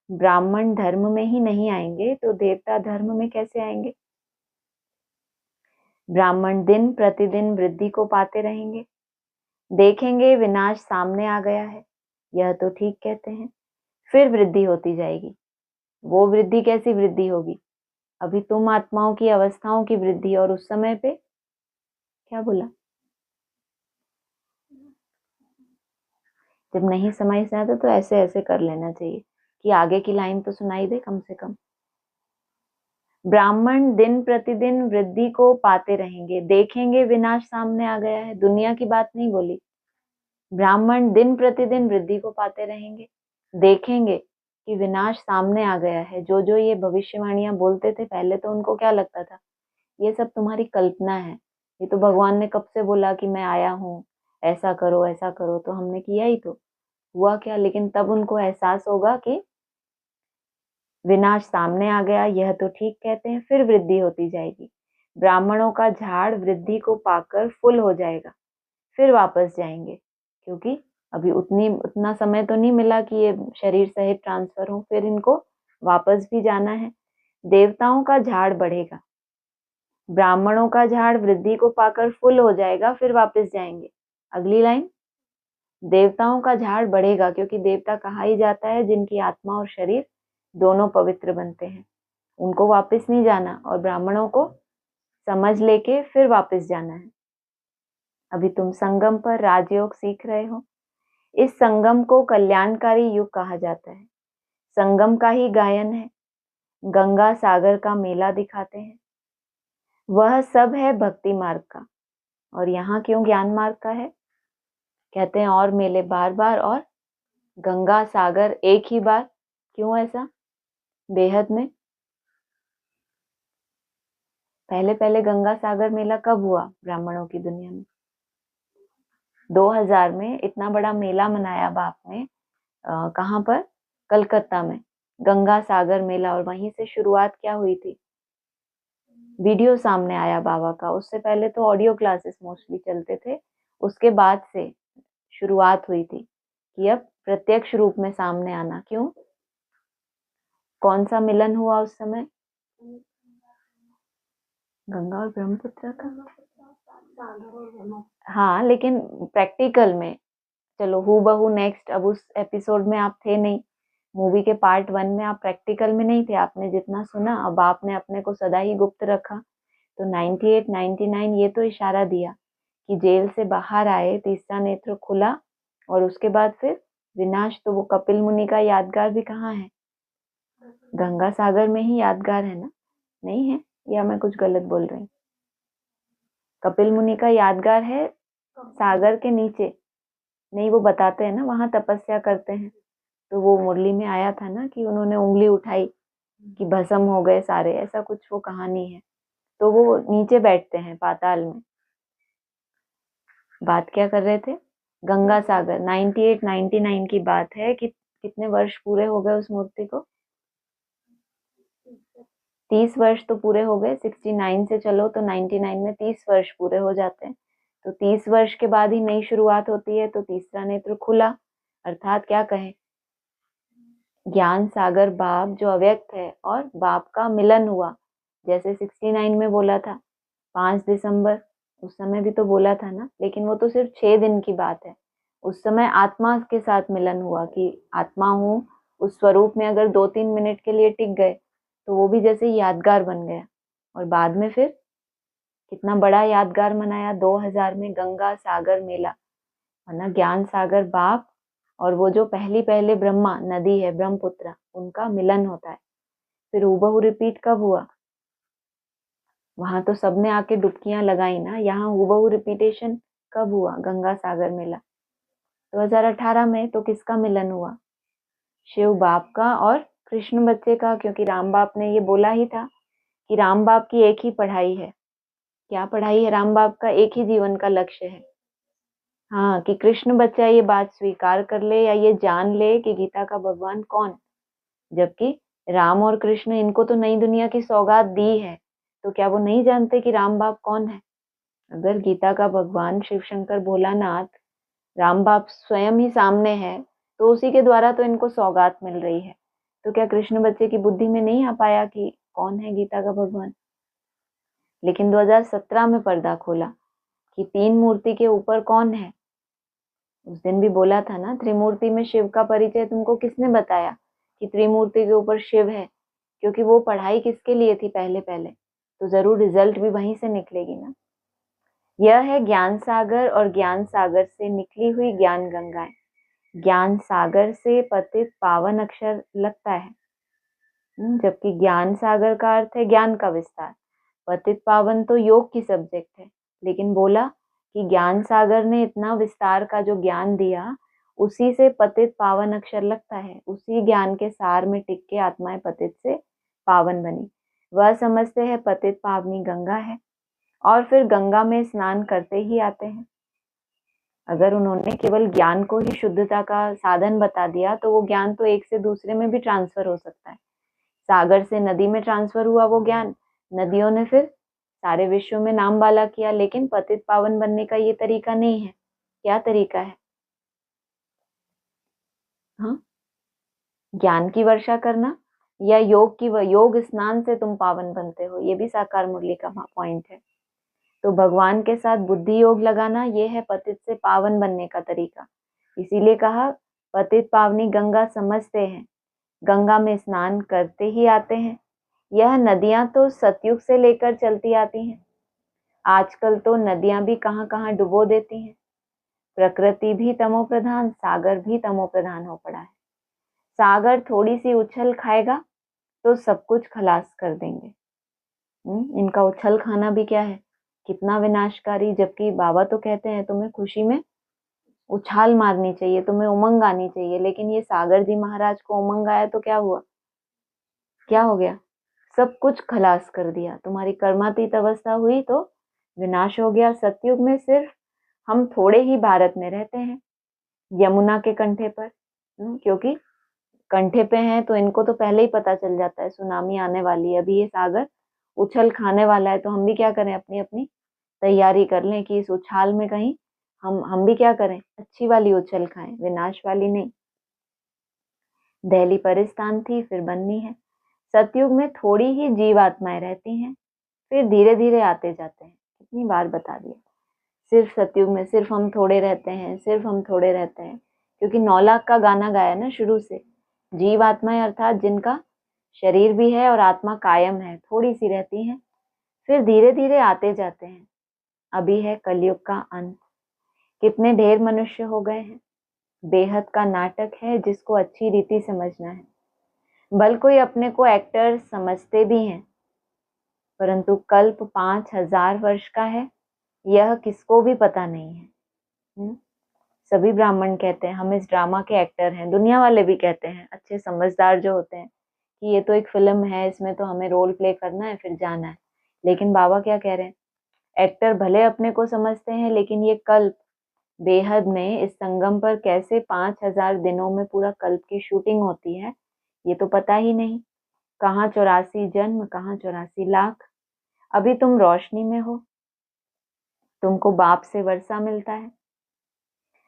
ब्राह्मण धर्म में ही नहीं आएंगे तो देवता धर्म में कैसे आएंगे? ब्राह्मण दिन प्रतिदिन वृद्धि को पाते रहेंगे। देखेंगे विनाश सामने आ गया है, यह तो ठीक कहते हैं। फिर वृद्धि होती जाएगी। वो वृद्धि कैसी वृद्धि होगी? अभी तुम आत्माओं की अवस्थाओं की वृद्धि, और उस समय पे क्या बोला? जब नहीं समझ से आता तो ऐसे ऐसे कर लेना चाहिए कि आगे की लाइन तो सुनाई दे कम से कम। ब्राह्मण दिन प्रतिदिन वृद्धि को पाते रहेंगे। देखेंगे विनाश सामने आ गया है, दुनिया की बात नहीं बोली। ब्राह्मण दिन प्रतिदिन वृद्धि को पाते रहेंगे। देखेंगे कि विनाश सामने आ गया है। जो जो ये भविष्यवाणियां बोलते थे, पहले तो उनको क्या लगता था, ये सब तुम्हारी कल्पना है, ये तो भगवान ने कब से बोला कि मैं आया हूँ, ऐसा करो ऐसा करो, तो हमने किया ही तो हुआ क्या। लेकिन तब उनको एहसास होगा कि विनाश सामने आ गया, यह तो ठीक कहते हैं। फिर वृद्धि होती जाएगी। ब्राह्मणों का झाड़ वृद्धि को पाकर फुल हो जाएगा, फिर वापस जाएंगे, क्योंकि अभी उतना समय तो नहीं मिला कि ये शरीर सहित ट्रांसफर हो, फिर इनको वापस भी जाना है। देवताओं का झाड़ बढ़ेगा। ब्राह्मणों का झाड़ वृद्धि को पाकर फुल हो जाएगा, फिर वापस जाएंगे। अगली लाइन, देवताओं का झाड़ बढ़ेगा, क्योंकि देवता कहा ही जाता है जिनकी आत्मा और शरीर दोनों पवित्र बनते हैं, उनको वापस नहीं जाना, और ब्राह्मणों को समझ लेके फिर वापस जाना है। अभी तुम संगम पर राजयोग सीख रहे हो। इस संगम को कल्याणकारी युग कहा जाता है। संगम का ही गायन है। गंगा सागर का मेला दिखाते हैं। वह सब है भक्ति मार्ग का, और यहाँ क्यों ज्ञान मार्ग का है? कहते हैं और मेले बार बार, और गंगा सागर एक ही बार, क्यों ऐसा? बेहद में पहले पहले गंगा सागर मेला कब हुआ ब्राह्मणों की दुनिया में? 2000 में इतना बड़ा मेला मनाया बाप ने। कहाँ पर? कलकत्ता में गंगा सागर मेला। और वहीं से शुरुआत क्या हुई थी? वीडियो सामने आया बाबा का। उससे पहले तो ऑडियो क्लासेस मोस्टली चलते थे। उसके बाद से शुरुआत हुई थी कि अब प्रत्यक्ष रूप में सामने आना। क्यों? कौन सा मिलन हुआ उस समय? गंगा और ब्रह्मपुत्र का। हाँ, लेकिन प्रैक्टिकल में, चलो हूबहू बहू नेक्स्ट, अब उस एपिसोड में आप थे नहीं, मूवी के पार्ट 1 में आप प्रैक्टिकल में नहीं थे। आपने जितना सुना, अब आपने अपने को सदा ही गुप्त रखा। तो 98 99 ये तो इशारा दिया कि जेल से बाहर आए, तीसरा नेत्र खुला, और उसके बाद फिर विनाश। तो वो कपिल मुनि का यादगार भी कहाँ है? गंगा सागर में ही यादगार है ना? नहीं है? या मैं कुछ गलत बोल रही हूँ? कपिल मुनि का यादगार है सागर के नीचे। नहीं, वो बताते हैं ना, वहां तपस्या करते हैं। तो वो मुरली में आया था ना कि उन्होंने उंगली उठाई कि भस्म हो गए सारे, ऐसा कुछ वो कहानी है। तो वो नीचे बैठते हैं पाताल में। बात क्या कर रहे थे? गंगा सागर 98 99 की बात है कि कितने वर्ष पूरे हो गए उस मूर्ति को? 30 वर्ष तो पूरे हो गए। 69 से चलो तो 99 में 30 वर्ष पूरे हो जाते हैं। तो 30 वर्ष के बाद ही नई शुरुआत होती है। तो तीसरा नेत्र खुला, अर्थात क्या कहें, ज्ञान सागर बाप जो अव्यक्त है और बाप का मिलन हुआ। जैसे 69 में बोला था 5 दिसंबर, उस समय भी तो बोला था ना, लेकिन वो तो सिर्फ 6 दिन की बात है। उस समय आत्मा के साथ मिलन हुआ कि आत्मा हूँ, उस स्वरूप में अगर 2-3 मिनट के लिए टिक गए तो वो भी जैसे यादगार बन गया। और बाद में फिर कितना बड़ा यादगार मनाया 2000 में गंगा सागर मेला, है ना? ज्ञान सागर बाप और वो जो पहली पहले ब्रह्मा नदी है ब्रह्मपुत्र, उनका मिलन होता है। फिर हूबहू रिपीट कब हुआ? वहां तो सबने आके डुबकियां लगाई ना। यहाँ हूबहू रिपीटेशन कब हुआ? गंगा सागर मेला 2018 में। तो किसका मिलन हुआ? शिव बाप का और कृष्ण बच्चे का, क्योंकि राम बाप ने ये बोला ही था कि राम बाप की एक ही पढ़ाई है। क्या पढ़ाई है राम बाप का? एक ही जीवन का लक्ष्य है। हाँ, कि कृष्ण बच्चा ये बात स्वीकार कर ले या ये जान ले कि गीता का भगवान कौन। जबकि राम और कृष्ण, इनको तो नई दुनिया की सौगात दी है, तो क्या वो नहीं जानते कि राम बाप कौन है? अगर गीता का भगवान शिव शंकर भोलानाथ राम बाप स्वयं ही सामने है, तो उसी के द्वारा तो इनको सौगात मिल रही है। तो क्या कृष्ण बच्चे की बुद्धि में नहीं आ पाया कि कौन है गीता का भगवान? लेकिन 2017 में पर्दा खोला कि 3 मूर्ति के ऊपर कौन है। उस दिन भी बोला था ना, त्रिमूर्ति में शिव का परिचय तुमको किसने बताया कि त्रिमूर्ति के ऊपर शिव है? क्योंकि वो पढ़ाई किसके लिए थी पहले पहले, तो जरूर रिजल्ट भी वहीं से निकलेगी ना। यह है ज्ञान सागर, और ज्ञान सागर से निकली हुई ज्ञान गंगाएं। ज्ञान सागर से पतित पावन अक्षर लगता है, जबकि ज्ञान सागर का अर्थ है ज्ञान का विस्तार। पतित पावन तो योग की सब्जेक्ट है, लेकिन बोला कि ज्ञान सागर ने इतना विस्तार का जो ज्ञान दिया, उसी से पतित पावन अक्षर लगता है। उसी ज्ञान के सार में टिक के आत्माएं पतित से पावन बनी। वह समझते हैं पतित पावनी गंगा है, और फिर गंगा में स्नान करते ही आते हैं। अगर उन्होंने केवल ज्ञान को ही शुद्धता का साधन बता दिया, तो वो ज्ञान तो एक से दूसरे में भी ट्रांसफर हो सकता है। सागर से नदी में ट्रांसफर हुआ वो ज्ञान, नदियों ने फिर सारे विश्व में नाम वाला किया। लेकिन पतित पावन बनने का ये तरीका नहीं है। क्या तरीका है? हाँ, ज्ञान की वर्षा करना, या योग स्नान से तुम पावन बनते हो, ये भी साकार मुरली का पॉइंट है। तो भगवान के साथ बुद्धि योग लगाना, ये है पतित से पावन बनने का तरीका। इसीलिए कहा पतित पावनी गंगा समझते हैं, गंगा में स्नान करते ही आते हैं। यह नदियां तो सतयुग से लेकर चलती आती हैं। आजकल तो नदियां भी कहां कहां डुबो देती हैं। प्रकृति भी तमो प्रधान, सागर भी तमो प्रधान हो पड़ा है। सागर थोड़ी सी उछल खाएगा तो सब कुछ खलास कर देंगे। इनका उछल खाना भी क्या है, कितना विनाशकारी। जबकि बाबा तो कहते हैं तुम्हें खुशी में उछाल मारनी चाहिए, तुम्हें उमंग आनी चाहिए। लेकिन ये सागर जी महाराज को उमंग आया तो क्या हुआ? क्या हो गया? सब कुछ खलास कर दिया, तुम्हारी कर्मातीत अवस्था हुई तो विनाश हो गया। सतयुग में सिर्फ हम थोड़े ही भारत में रहते हैं, यमुना के कंठे पर, क्योंकि कंठे पे हैं तो इनको तो पहले ही पता चल जाता है सुनामी आने वाली है, अभी ये सागर उछल खाने वाला है। तो हम भी क्या करें, अपनी अपनी तैयारी कर लें कि इस उछाल में कहीं हम भी क्या करें, अच्छी वाली उछल खाएं, विनाश वाली नहीं। दहली परिस्तान थी, फिर बननी है। सतयुग में थोड़ी ही जीवात्माएं रहती हैं, फिर धीरे धीरे आते जाते हैं। कितनी बार बता दिया, सिर्फ सतयुग में सिर्फ हम थोड़े रहते हैं, सिर्फ हम थोड़े रहते हैं, क्योंकि 9 लाख का गाना गाया ना शुरू से। जीवात्माएं अर्थात जिनका शरीर भी है और आत्मा कायम है, थोड़ी सी रहती हैं, फिर धीरे धीरे आते जाते हैं। अभी है कलयुग का अंत, कितने ढेर मनुष्य हो गए हैं। बेहद का नाटक है जिसको अच्छी रीति समझना है। भल कोई अपने को एक्टर समझते भी हैं, परंतु कल्प 5000 वर्ष का है, यह किसको भी पता नहीं है। सभी ब्राह्मण कहते हैं हम इस ड्रामा के एक्टर हैं, दुनिया वाले भी कहते हैं, अच्छे समझदार जो होते हैं, कि ये तो एक फिल्म है, इसमें तो हमें रोल प्ले करना है फिर जाना है। लेकिन बाबा क्या कह रहे हैं, एक्टर भले अपने को समझते हैं, लेकिन ये कल्प बेहद में इस संगम पर कैसे 5000 दिनों में पूरा कल्प की शूटिंग होती है, ये तो पता ही नहीं। कहाँ 84 जन्म, कहाँ 84 लाख। अभी तुम रोशनी में हो, तुमको बाप से वर्षा मिलता है।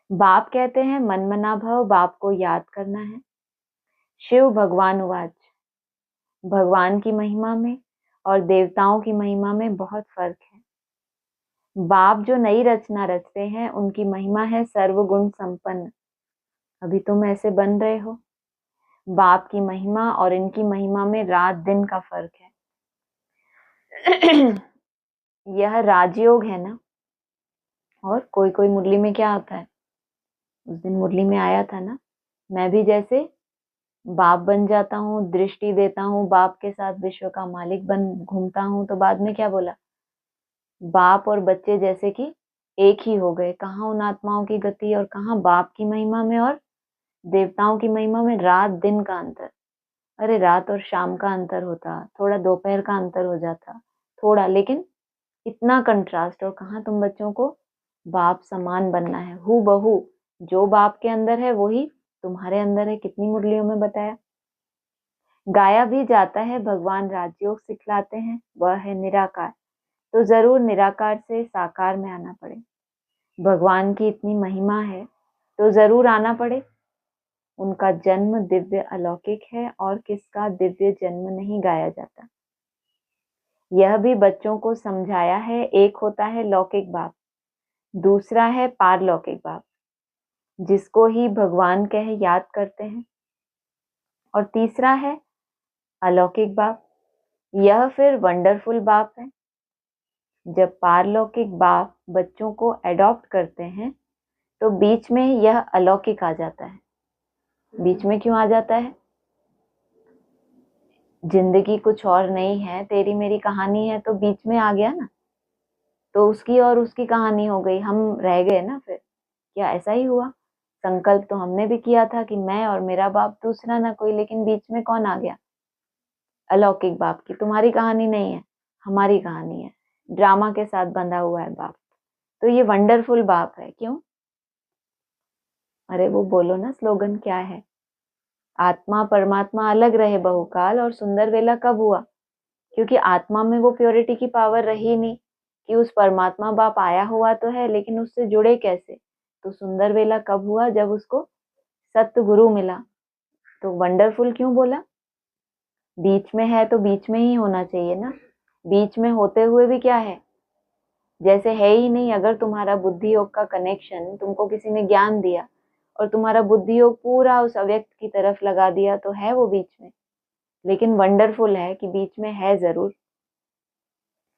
बाप कहते हैं मन मना भव, बाप को याद करना है। शिव भगवान उवाच, भगवान की महिमा में और देवताओं की महिमा में बहुत फर्क है। बाप जो नई रचना रचते हैं उनकी महिमा है सर्वगुण संपन्न। अभी तुम ऐसे बन रहे हो। बाप की महिमा और इनकी महिमा में रात दिन का फर्क है। यह राजयोग है ना। और कोई कोई मुरली में क्या आता है, उस दिन मुरली में आया था ना, मैं भी जैसे बाप बन जाता हूँ, दृष्टि देता हूँ, बाप के साथ विश्व का मालिक बन घूमता हूँ, तो बाद में क्या बोला, बाप और बच्चे जैसे कि एक ही हो गए। कहाँ उन आत्माओं की गति और कहाँ बाप की महिमा में और देवताओं की महिमा में रात दिन का अंतर। अरे रात और शाम का अंतर होता, थोड़ा दोपहर का अंतर हो जाता, थोड़ा, लेकिन इतना कंट्रास्ट। और कहाँ तुम बच्चों को बाप समान बनना है, हू बहू जो बाप के अंदर है वही तुम्हारे अंदर है। कितनी मुरलियों में बताया। गाया भी जाता है भगवान राजयोग सिखलाते हैं, वह है निराकार। तो जरूर निराकार से साकार में आना पड़े। भगवान की इतनी महिमा है तो जरूर आना पड़े। उनका जन्म दिव्य अलौकिक है और किसका दिव्य जन्म नहीं गाया जाता। यह भी बच्चों को समझाया है। एक होता है लौकिक बाप, दूसरा है पारलौकिक बाप, जिसको ही भगवान कह याद करते हैं, और तीसरा है अलौकिक बाप। यह फिर वंडरफुल बाप है। जब पारलौकिक बाप बच्चों को एडॉप्ट करते हैं तो बीच में यह अलौकिक आ जाता है। बीच में क्यों आ जाता है, जिंदगी कुछ और नहीं है, तेरी मेरी कहानी है, तो बीच में आ गया ना, तो उसकी और उसकी कहानी हो गई, हम रह गए ना। फिर क्या ऐसा ही हुआ, संकल्प तो हमने भी किया था कि मैं और मेरा बाप दूसरा ना कोई, लेकिन बीच में कौन आ गया, अलौकिक बाप की। तुम्हारी कहानी नहीं है, हमारी कहानी है, ड्रामा के साथ बंधा हुआ है बाप। तो ये वंडरफुल बाप है। क्यों, अरे वो बोलो ना स्लोगन क्या है, आत्मा परमात्मा अलग रहे बहुकाल, और सुंदर वेला कब हुआ, क्योंकि आत्मा में वो प्योरिटी की पावर रही नहीं कि उस परमात्मा बाप आया हुआ तो है, लेकिन उससे जुड़े कैसे। तो सुंदर वेला कब हुआ, जब उसको सत्य गुरु मिला। तो वंडरफुल क्यों बोला, बीच में है तो बीच में ही होना चाहिए ना। बीच में होते हुए भी क्या है, जैसे है ही नहीं। अगर तुम्हारा बुद्धि योग का कनेक्शन, तुमको किसी ने ज्ञान दिया और तुम्हारा बुद्धि योग पूरा उस अव्यक्त की तरफ लगा दिया, तो है वो बीच में। लेकिन वंडरफुल है कि बीच में है जरूर।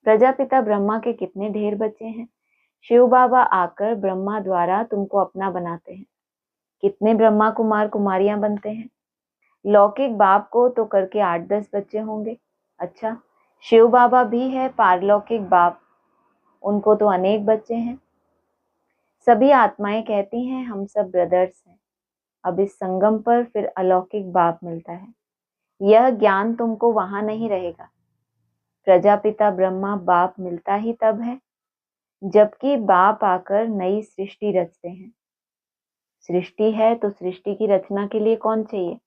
प्रजापिता ब्रह्मा के कितने ढेर बच्चे हैं, शिव बाबा आकर ब्रह्मा द्वारा तुमको अपना बनाते हैं। कितने ब्रह्मा कुमार कुमारियां बनते हैं। लौकिक बाप को तो करके 8-10 बच्चे होंगे। अच्छा, शिव बाबा भी है पारलौकिक बाप, उनको तो अनेक बच्चे हैं। सभी आत्माएं कहती हैं हम सब ब्रदर्स हैं। अब इस संगम पर फिर अलौकिक बाप मिलता है। यह ज्ञान तुमको वहां नहीं रहेगा, प्रजापिता ब्रह्मा बाप मिलता ही तब है जबकि बाप आकर नई सृष्टि रचते हैं। सृष्टि है तो सृष्टि की रचना के लिए कौन चाहिए?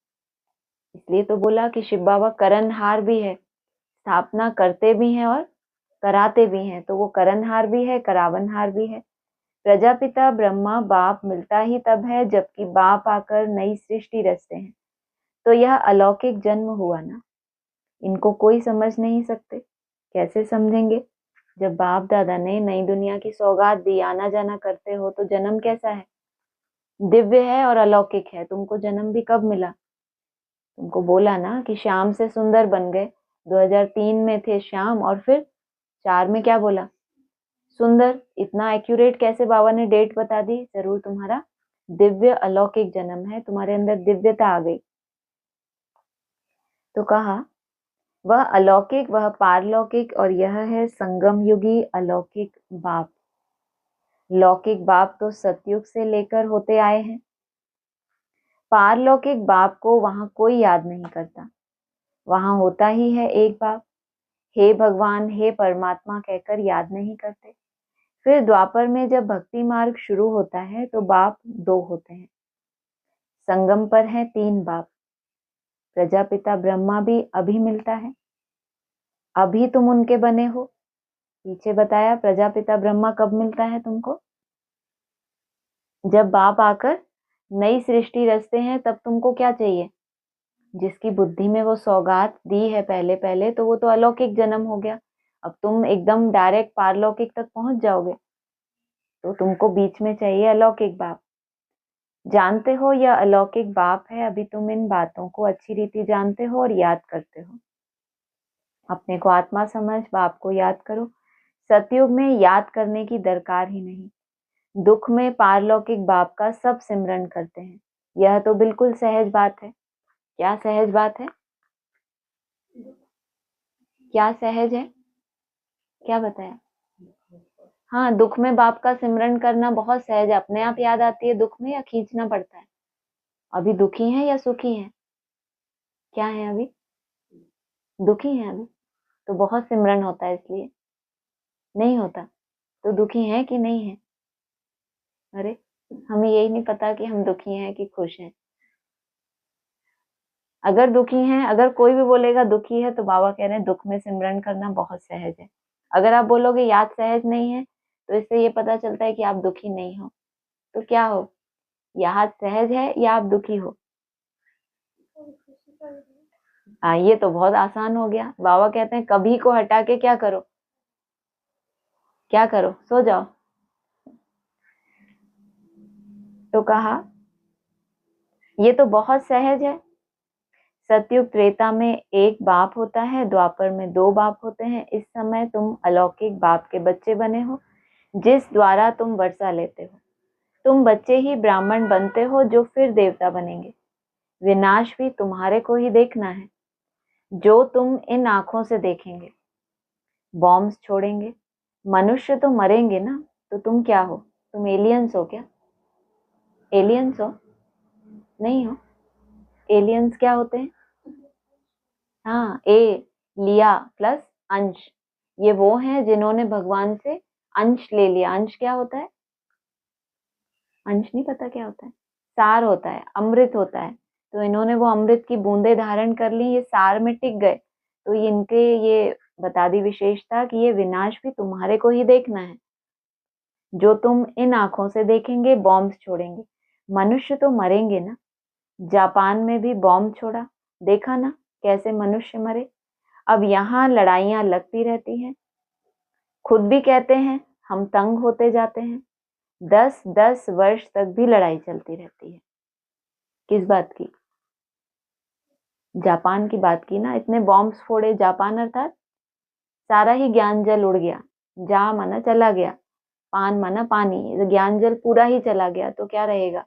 इसलिए तो बोला कि शिव बाबा करनहार भी है, स्थापना करते भी हैं और कराते भी हैं। तो वो करनहार भी है, करावनहार भी है। प्रजापिता ब्रह्मा बाप मिलता ही तब है जबकि बाप आकर नई सृष्टि रचते हैं। तो यह अलौकिक जन्म हुआ ना, इनको कोई समझ नहीं सकते। कैसे समझेंगे? जब बाप दादा ने नई दुनिया की सौगात दी, आना जाना करते हो, तो जन्म कैसा है? दिव्य है और अलौकिक है। तुमको जन्म भी कब मिला? तुमको बोला ना कि शाम से सुंदर बन गए। 2003 में थे श्याम और फिर 4 में क्या बोला? सुंदर। इतना एक्यूरेट कैसे बाबा ने डेट बता दी? जरूर तुम्हारा दिव्य अलौकिक जन्म है, तुम्हारे अंदर दिव्यता आ गई। तो कहा वह अलौकिक, वह पारलौकिक और यह है संगम युगी अलौकिक बाप। लौकिक बाप तो सतयुग से लेकर होते आए हैं। पारलौकिक बाप को वहां कोई याद नहीं करता। वहां होता ही है एक बाप। हे भगवान, हे परमात्मा कहकर याद नहीं करते। फिर द्वापर में जब भक्ति मार्ग शुरू होता है तो बाप 2 होते हैं। संगम पर हैं 3 बाप। प्रजापिता ब्रह्मा भी अभी मिलता है। अभी तुम उनके बने हो। पीछे बताया प्रजापिता ब्रह्मा कब मिलता है तुमको? जब बाप आकर नई सृष्टि रचते हैं। तब तुमको क्या चाहिए? जिसकी बुद्धि में वो सौगात दी है पहले पहले, तो वो तो अलौकिक जन्म हो गया। अब तुम एकदम डायरेक्ट पारलौकिक तक पहुंच जाओगे, तो तुमको बीच में चाहिए अलौकिक बाप। जानते हो यह अलौकिक बाप है। अभी तुम इन बातों को अच्छी रीति जानते हो और याद करते हो। अपने को आत्मा समझ, बाप को याद करो। सतयुग में याद करने की दरकार ही नहीं। दुख में पारलौकिक बाप का सब सिमरन करते हैं। यह तो बिल्कुल सहज बात है। क्या सहज बात है? क्या सहज है? क्या बताया? हाँ, दुख में बाप का सिमरन करना बहुत सहज है। अपने आप याद आती है दुख में या खींचना पड़ता है? अभी दुखी हैं या सुखी हैं? क्या है अभी? दुखी हैं अभी। तो बहुत सिमरन होता है, इसलिए नहीं होता। तो दुखी हैं कि नहीं है? अरे, हमें यही नहीं पता कि हम दुखी हैं कि खुश हैं। अगर दुखी हैं, अगर कोई भी बोलेगा दुखी है, तो बाबा कह रहे हैं दुख में सिमरन करना बहुत सहज है। अगर आप बोलोगे याद सहज नहीं है, तो इससे ये पता चलता है कि आप दुखी नहीं हो। तो क्या हो? याद सहज है या आप दुखी हो? ये तो बहुत आसान हो गया। बाबा कहते हैं कभी को हटा के क्या करो? क्या करो? सो जाओ। तो कहा ये तो बहुत सहज है। सतयुग त्रेता में एक बाप होता है, द्वापर में 2 बाप होते हैं। इस समय तुम अलौकिक बाप के बच्चे बने हो, जिस द्वारा तुम वर्षा लेते हो। तुम बच्चे ही ब्राह्मण बनते हो, जो फिर देवता बनेंगे। विनाश भी तुम्हारे को ही देखना है, जो तुम इन आंखों से देखेंगे। बॉम्ब्स छोड़ेंगे। मनुष्य तो मरेंगे ना, तो तुम क्या हो? तुम एलियंस हो क्या? एलियंस हो? नहीं हो। एलियंस क्या होते हैं? हाँ, ए लिया प्लस अंश। ये वो हैं जिन्होंने भगवान से अंश ले लिया। अंश क्या होता है? अंश नहीं पता क्या होता है? सार होता है, अमृत होता है। तो इन्होंने वो अमृत की बूंदे धारण कर ली, ये सार में टिक गए। तो इनके ये बता दी विशेषता कि ये विनाश भी तुम्हारे को ही देखना है, जो तुम इन आंखों से देखेंगे। बॉम्ब छोड़ेंगे। मनुष्य तो मरेंगे ना। जापान में भी बॉम्ब छोड़ा, देखा ना कैसे मनुष्य मरे। अब यहाँ लड़ाइयाँ लगती रहती हैं। खुद भी कहते हैं हम तंग होते जाते हैं। 10-10 वर्ष तक भी लड़ाई चलती रहती है। किस बात की? जापान की बात की ना। इतने बॉम्ब्स फोड़े जापान, अर्थात सारा ही ज्ञान जल उड़ गया। जा माना चला गया, पान माना पानी, ज्ञान जल पूरा ही चला गया। तो क्या रहेगा?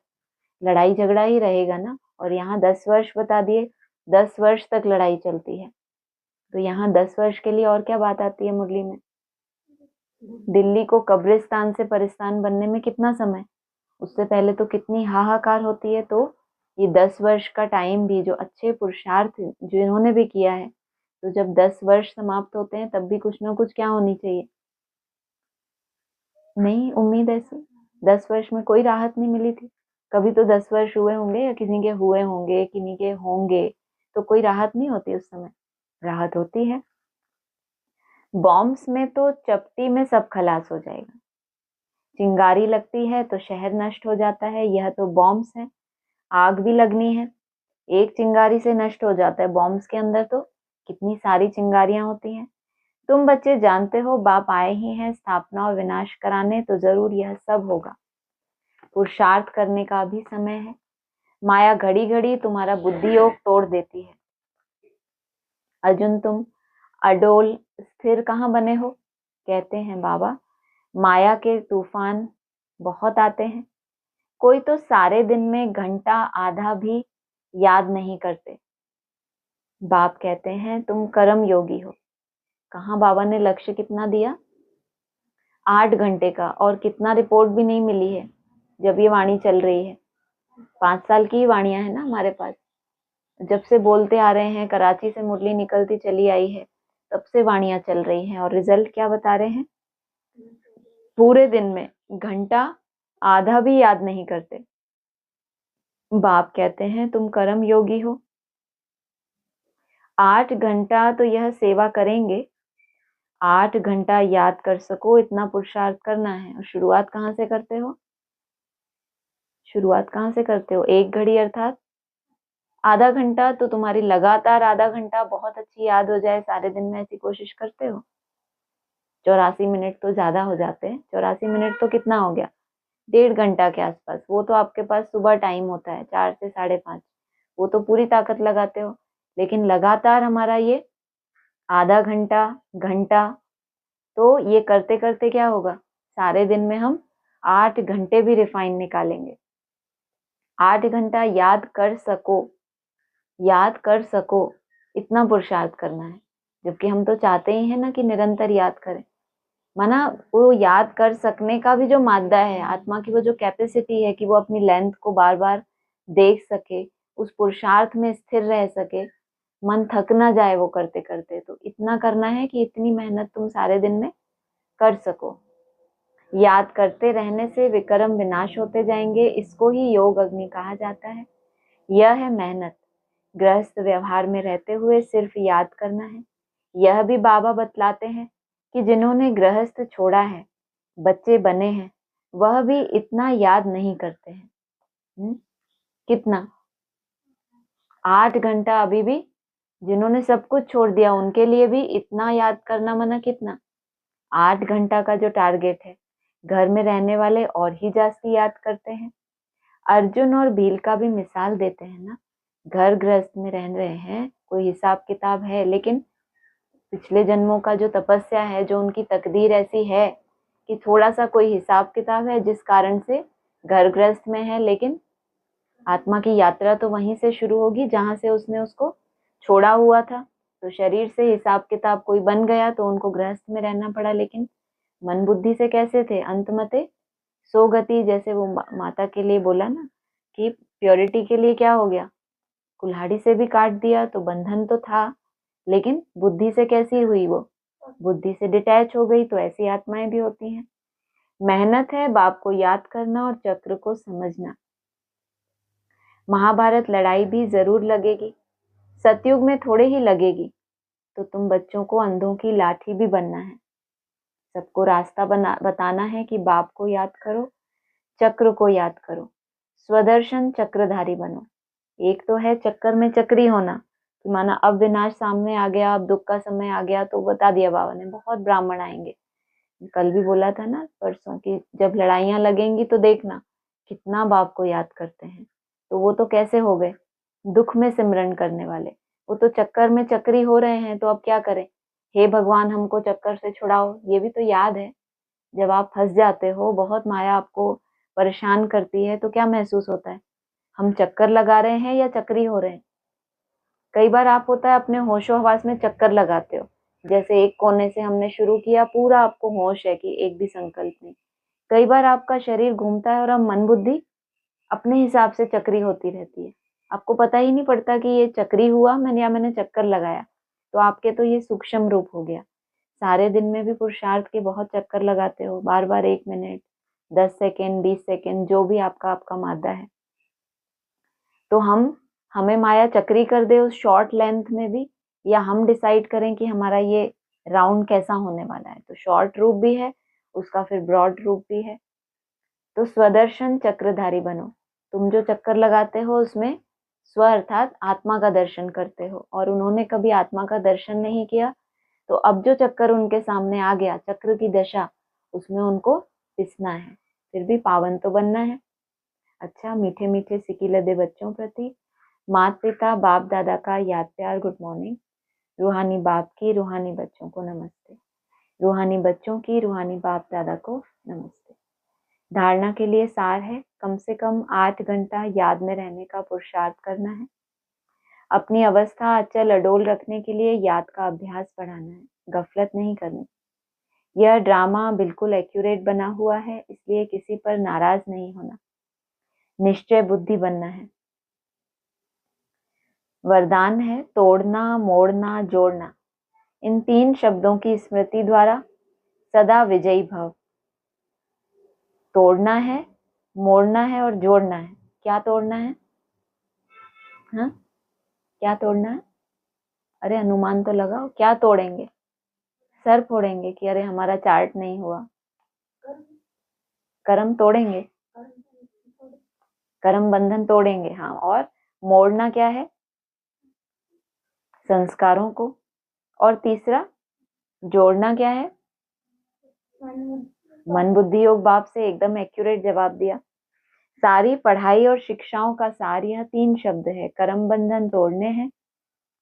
लड़ाई झगड़ा ही रहेगा ना। और यहाँ 10 वर्ष बता दिए, 10 वर्ष तक लड़ाई चलती है। तो यहाँ 10 वर्ष के लिए और क्या बात आती है मुरली में? दिल्ली को कब्रिस्तान से परिस्तान बनने में कितना समय? उससे पहले तो कितनी हाहाकार होती है। तो ये 10 वर्ष का टाइम भी जो अच्छे पुरुषार्थ जिन्होंने भी किया है, तो जब 10 वर्ष समाप्त होते हैं तब भी कुछ ना कुछ क्या होनी चाहिए, नहीं उम्मीद ऐसी। 10 वर्ष में कोई राहत नहीं मिली थी, कभी तो 10 वर्ष हुए होंगे या किसी के हुए होंगे, किन्हीं के होंगे, तो कोई राहत नहीं होती उस समय, राहत होती है। बॉम्ब्स में तो चपटी में सब खलास हो जाएगा, चिंगारी लगती है तो शहर नष्ट हो जाता है, यह तो बॉम्ब्स है, आग भी लगनी है, एक चिंगारी से नष्ट हो जाता है, बॉम्ब्स के अंदर तो कितनी सारी चिंगारियां होती हैं। तुम बच्चे जानते हो बाप आए ही हैं स्थापना और विनाश कराने, तो जरूर यह सब होगा, पुरुषार्थ करने का भी समय है। माया घड़ी घड़ी तुम्हारा बुद्धि योग तोड़ देती है। अर्जुन तुम अडोल स्थिर कहाँ बने हो? कहते हैं बाबा माया के तूफान बहुत आते हैं, कोई तो सारे दिन में घंटा आधा भी याद नहीं करते। बाप कहते हैं तुम कर्म योगी हो। कहाँ बाबा ने लक्ष्य कितना दिया? 8 घंटे का, और कितना रिपोर्ट भी नहीं मिली है जब ये वाणी चल रही है। 5 साल की वाणियां है ना हमारे पास, जब से बोलते आ रहे हैं, कराची से मुरली निकलती चली आई है, तब से वाणियां चल रही हैं, और रिजल्ट क्या बता रहे हैं? पूरे दिन में घंटा आधा भी याद नहीं करते। बाप कहते हैं तुम कर्म योगी हो। 8 घंटा तो यह सेवा करेंगे, 8 घंटा याद कर सको इतना पुरुषार्थ करना है। और शुरुआत कहाँ से करते हो? शुरुआत कहाँ से करते हो? 1 घड़ी अर्थात आधा घंटा, तो तुम्हारी लगातार आधा घंटा बहुत अच्छी याद हो जाए, सारे दिन में ऐसी कोशिश करते हो? 84 मिनट तो ज्यादा हो जाते हैं। 84 मिनट तो कितना हो गया? 1.5 घंटा के आसपास। वो तो आपके पास सुबह टाइम होता है 4 से 5:30, वो तो पूरी ताकत लगाते हो। लेकिन लगातार हमारा ये आधा घंटा, घंटा, तो ये करते करते क्या होगा, सारे दिन में हम 8 घंटे भी रिफाइन निकालेंगे। 8 घंटा याद कर सको, याद कर सको, इतना पुरुषार्थ करना है। जबकि हम तो चाहते ही है ना कि निरंतर याद करें। माना वो याद कर सकने का भी जो मादा है, आत्मा की वो जो कैपेसिटी है कि वो अपनी लेंथ को बार बार देख सके, उस पुरुषार्थ में स्थिर रह सके, मन थक ना जाए वो करते करते, तो इतना करना है कि इतनी मेहनत तुम सारे दिन में कर सको। याद करते रहने से विक्रम विनाश होते जाएंगे, इसको ही योग अग्नि कहा जाता है। यह है मेहनत, गृहस्थ व्यवहार में रहते हुए सिर्फ याद करना है। यह भी बाबा बतलाते हैं कि जिन्होंने गृहस्थ छोड़ा है, बच्चे बने हैं, वह भी इतना याद नहीं करते हैं। कितना? 8 घंटा अभी भी जिन्होंने सब कुछ छोड़ दिया उनके लिए भी इतना याद करना, मना कितना? 8 घंटा का जो टारगेट है, घर में रहने वाले और ही जास्ती याद करते हैं। अर्जुन और भील का भी मिसाल देते हैं ना, घर गृहस्थ में रह रहे हैं, कोई हिसाब किताब है, लेकिन पिछले जन्मों का जो तपस्या है, जो उनकी तकदीर ऐसी है कि थोड़ा सा कोई हिसाब किताब है, जिस कारण से घर गृहस्थ में है, लेकिन आत्मा की यात्रा तो वहीं से शुरू होगी जहां से उसने उसको छोड़ा हुआ था। तो शरीर से हिसाब किताब कोई बन गया तो उनको गृहस्थ में रहना पड़ा, लेकिन मन बुद्धि से कैसे थे? अंतमते सो गति, जैसे वो माता के लिए बोला ना कि प्योरिटी के लिए क्या हो गया, कुल्हाड़ी से भी काट दिया, तो बंधन तो था, लेकिन बुद्धि से कैसी हुई वो? बुद्धि से डिटैच हो गई। तो ऐसी आत्माएं भी होती हैं। मेहनत है बाप को याद करना और चक्र को समझना। महाभारत लड़ाई भी जरूर लगेगी, सतयुग में थोड़े ही लगेगी, तो तुम बच्चों को अंधों की लाठी भी बनना है। सबको रास्ता बताना है कि बाप को याद करो, चक्र को याद करो, स्वदर्शन चक्रधारी बनो। एक तो है चक्कर में चक्री होना कि माना अब विनाश सामने आ गया, अब दुख का समय आ गया, तो बता दिया बाबा ने बहुत ब्राह्मण आएंगे। कल भी बोला था ना परसों कि जब लड़ाइयां लगेंगी तो देखना कितना बाप को याद करते हैं। तो वो तो कैसे हो गए? दुख में सिमरन करने वाले। वो तो चक्कर में चक्री हो रहे हैं, तो अब क्या करें? हे भगवान हमको चक्कर से छुड़ाओ, ये भी तो याद है। जब आप फंस जाते हो, बहुत माया आपको परेशान करती है, तो क्या महसूस होता है? हम चक्कर लगा रहे हैं या चक्री हो रहे हैं? कई बार आप होता है अपने होशो हवास में चक्कर लगाते हो, जैसे एक कोने से हमने शुरू किया, पूरा आपको होश है कि एक भी संकल्प नहीं। कई बार आपका शरीर घूमता है और अब मन बुद्धि अपने हिसाब से चक्री होती रहती है, आपको पता ही नहीं पड़ता कि ये चक्री हुआ मैंने या मैंने चक्कर लगाया। तो आपके तो ये सूक्ष्म रूप हो गया। सारे दिन में भी पुरुषार्थ के बहुत चक्कर लगाते हो, बार बार 1 मिनट, 10 सेकेंड, 20 सेकेंड, जो भी आपका मादा है। तो हमें माया चक्री कर दे उस शॉर्ट लेंथ में भी, या हम डिसाइड करें कि हमारा ये राउंड कैसा होने वाला है। तो शॉर्ट रूप भी है उसका, फिर ब्रॉड रूप भी है। तो स्वदर्शन चक्रधारी बनो। तुम जो चक्कर लगाते हो उसमें स्व अर्थात आत्मा का दर्शन करते हो, और उन्होंने कभी आत्मा का दर्शन नहीं किया, तो अब जो चक्कर उनके सामने आ गया, चक्र की दशा, उसमें उनको पिसना है, फिर भी पावन तो बनना है। अच्छा, मीठे मीठे सिकी लदे बच्चों प्रति माता पिता बाप दादा का याद प्यार गुड मॉर्निंग। रूहानी बाप की रूहानी बच्चों को नमस्ते। रूहानी बच्चों की रूहानी बाप दादा को नमस्ते। धारणा के लिए सार है, कम से कम 8 घंटा याद में रहने का पुरुषार्थ करना है। अपनी अवस्था अचल अडोल रखने के लिए याद का अभ्यास बढ़ाना है, गफलत नहीं करनी। यह ड्रामा बिल्कुल एक्यूरेट बना हुआ है, इसलिए किसी पर नाराज नहीं होना। निश्चय बुद्धि बनना है। वरदान है तोड़ना, मोड़ना, जोड़ना। इन 3 शब्दों की स्मृति द्वारा सदा विजयी भव। तोड़ना है, मोड़ना है और जोड़ना है। क्या तोड़ना है? हाँ, क्या तोड़ना है? अरे अनुमान तो लगाओ, क्या तोड़ेंगे? सर फोड़ेंगे कि अरे हमारा चार्ट नहीं हुआ? कर्म तोड़ेंगे, कर्म बंधन तोड़ेंगे। हाँ, और मोड़ना क्या है? संस्कारों को। और तीसरा जोड़ना क्या है? मन बुद्धि योग। बाप से एकदम एक्यूरेट जवाब दिया। सारी पढ़ाई और शिक्षाओं का सार यह 3 शब्द है। कर्म बंधन तोड़ने हैं,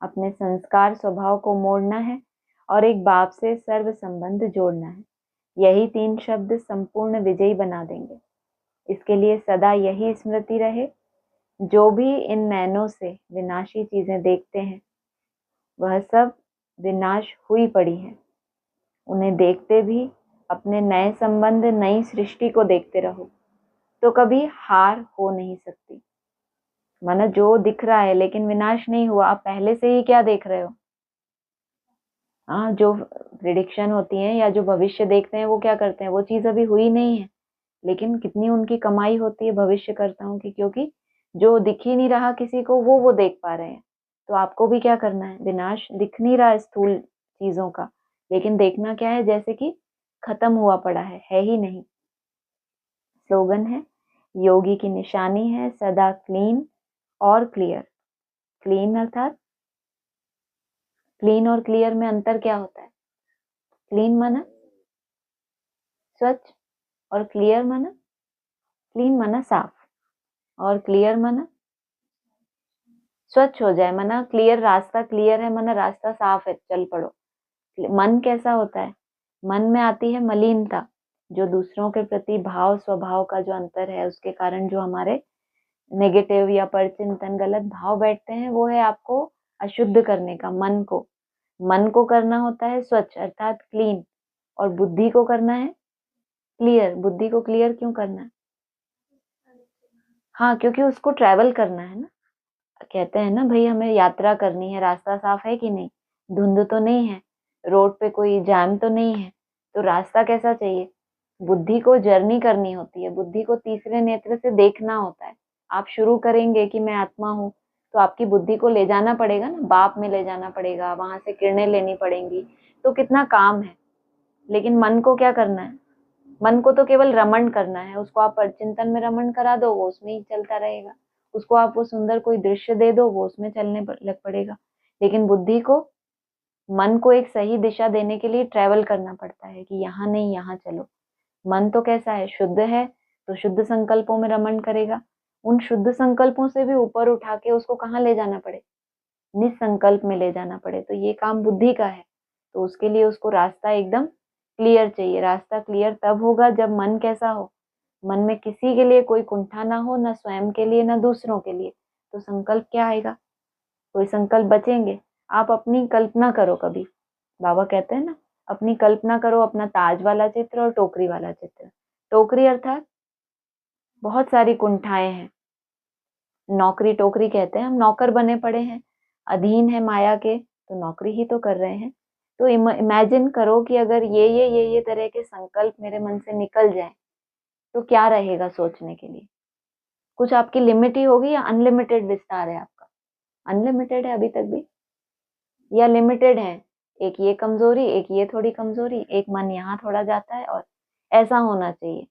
अपने संस्कार स्वभाव को मोड़ना है, और एक बाप से सर्व संबंध जोड़ना है। यही 3 शब्द संपूर्ण विजयी बना देंगे। इसके लिए सदा यही स्मृति रहे, जो भी इन नैनों से विनाशी चीजें देखते हैं वह सब विनाश हुई पड़ी हैं। उन्हें देखते भी अपने नए संबंध, नई सृष्टि को देखते रहो, तो कभी हार हो नहीं सकती। माना जो दिख रहा है लेकिन विनाश नहीं हुआ, आप पहले से ही क्या देख रहे हो? हाँ, जो प्रिडिक्शन होती है या जो भविष्य देखते हैं वो क्या करते हैं, वो चीज अभी हुई नहीं है, लेकिन कितनी उनकी कमाई होती है भविष्यकर्ताओं की, क्योंकि जो दिख ही नहीं रहा किसी को वो देख पा रहे हैं। तो आपको भी क्या करना है? विनाश दिख नहीं रहा स्थूल चीजों का, लेकिन देखना क्या है? जैसे कि खत्म हुआ पड़ा है ही नहीं। स्लोगन है, योगी की निशानी है सदा क्लीन और क्लियर। क्लीन अर्थात, क्लीन और क्लियर में अंतर क्या होता है? क्लीन माना स्वच्छ, और क्लियर माना, क्लीन माना साफ, और क्लियर माना स्वच्छ हो जाए, माना क्लियर, रास्ता क्लियर है, माना रास्ता साफ है, चल पड़ो। मन कैसा होता है? मन में आती है मलिनता, जो दूसरों के प्रति भाव स्वभाव का जो अंतर है उसके कारण जो हमारे नेगेटिव या परचिंतन गलत भाव बैठते हैं, वो है आपको अशुद्ध करने का। मन को करना होता है स्वच्छ अर्थात क्लीन, और बुद्धि को करना है क्लियर। बुद्धि को क्लियर क्यों करना है? हाँ, क्योंकि उसको ट्रैवल करना है ना। कहते हैं ना भाई, हमें यात्रा करनी है, रास्ता साफ है कि नहीं? धुंध तो नहीं है, रोड पे कोई जाम तो नहीं है, तो रास्ता कैसा चाहिए? बुद्धि को जर्नी करनी होती है, बुद्धि को तीसरे नेत्र से देखना होता है। आप शुरू करेंगे कि मैं आत्मा हूँ, तो आपकी बुद्धि को ले जाना पड़ेगा ना, बाप में ले जाना पड़ेगा, वहां से किरणें लेनी पड़ेंगी, तो कितना काम है। लेकिन मन को क्या करना है? मन को तो केवल रमण करना है, उसको आप चिंतन में रमण करा दो, वो उसमें ही चलता रहेगा। उसको आप वो सुंदर कोई दृश्य दे दो, वो उसमें चलने लग पड़ेगा। लेकिन बुद्धि को, मन को एक सही दिशा देने के लिए ट्रैवल करना पड़ता है कि यहाँ नहीं यहाँ चलो। मन तो कैसा है? शुद्ध है, तो शुद्ध संकल्पों में रमण करेगा। उन शुद्ध संकल्पों से भी ऊपर उठा के उसको कहाँ ले जाना पड़े? निसंकल्प में ले जाना पड़े, तो ये काम बुद्धि का है। तो उसके लिए उसको रास्ता एकदम क्लियर चाहिए। रास्ता क्लियर तब होगा जब मन कैसा हो? मन में किसी के लिए कोई कुंठा ना हो, ना स्वयं के लिए ना दूसरों के लिए। तो संकल्प क्या आएगा? कोई संकल्प बचेंगे? आप अपनी कल्पना करो कभी। बाबा कहते हैं ना, अपनी कल्पना करो, अपना ताज वाला चित्र और टोकरी वाला चित्र। टोकरी अर्थात बहुत सारी कुंठाएं हैं, नौकरी टोकरी कहते हैं। हम नौकर बने पड़े हैं, अधीन है माया के, तो नौकरी ही तो कर रहे हैं। तो इमेजिन करो कि अगर ये तरह के संकल्प मेरे मन से निकल जाए तो क्या रहेगा सोचने के लिए। कुछ आपकी लिमिट ही होगी या अनलिमिटेड विस्तार है आपका? अनलिमिटेड है अभी तक भी या लिमिटेड है? एक ये कमजोरी, एक ये थोड़ी कमजोरी, एक मन यहाँ थोड़ा जाता है। और ऐसा होना चाहिए।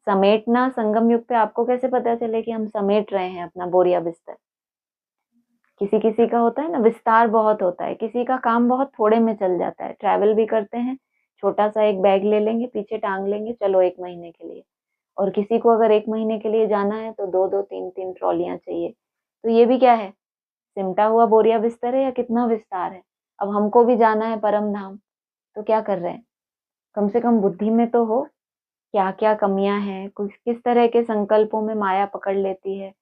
समेटना संगम युग पे आपको कैसे पता चले कि हम समेट रहे हैं अपना बोरिया बिस्तर? किसी किसी का होता है ना, विस्तार बहुत होता है, किसी का काम बहुत थोड़े में चल जाता है। ट्रैवल भी करते हैं, छोटा सा एक बैग ले लेंगे, पीछे टांग लेंगे, चलो 1 महीने के लिए। और किसी को अगर 1 महीने के लिए जाना है तो 2-2 3-3 ट्रॉलियां चाहिए। तो ये भी क्या है? सिमटा हुआ बोरिया बिस्तर है या कितना विस्तार है? अब हमको भी जाना है परम धाम, तो क्या कर रहे हैं? कम से कम बुद्धि में तो हो, क्या क्या कमियां हैं, कुछ किस तरह के संकल्पों में माया पकड़ लेती है,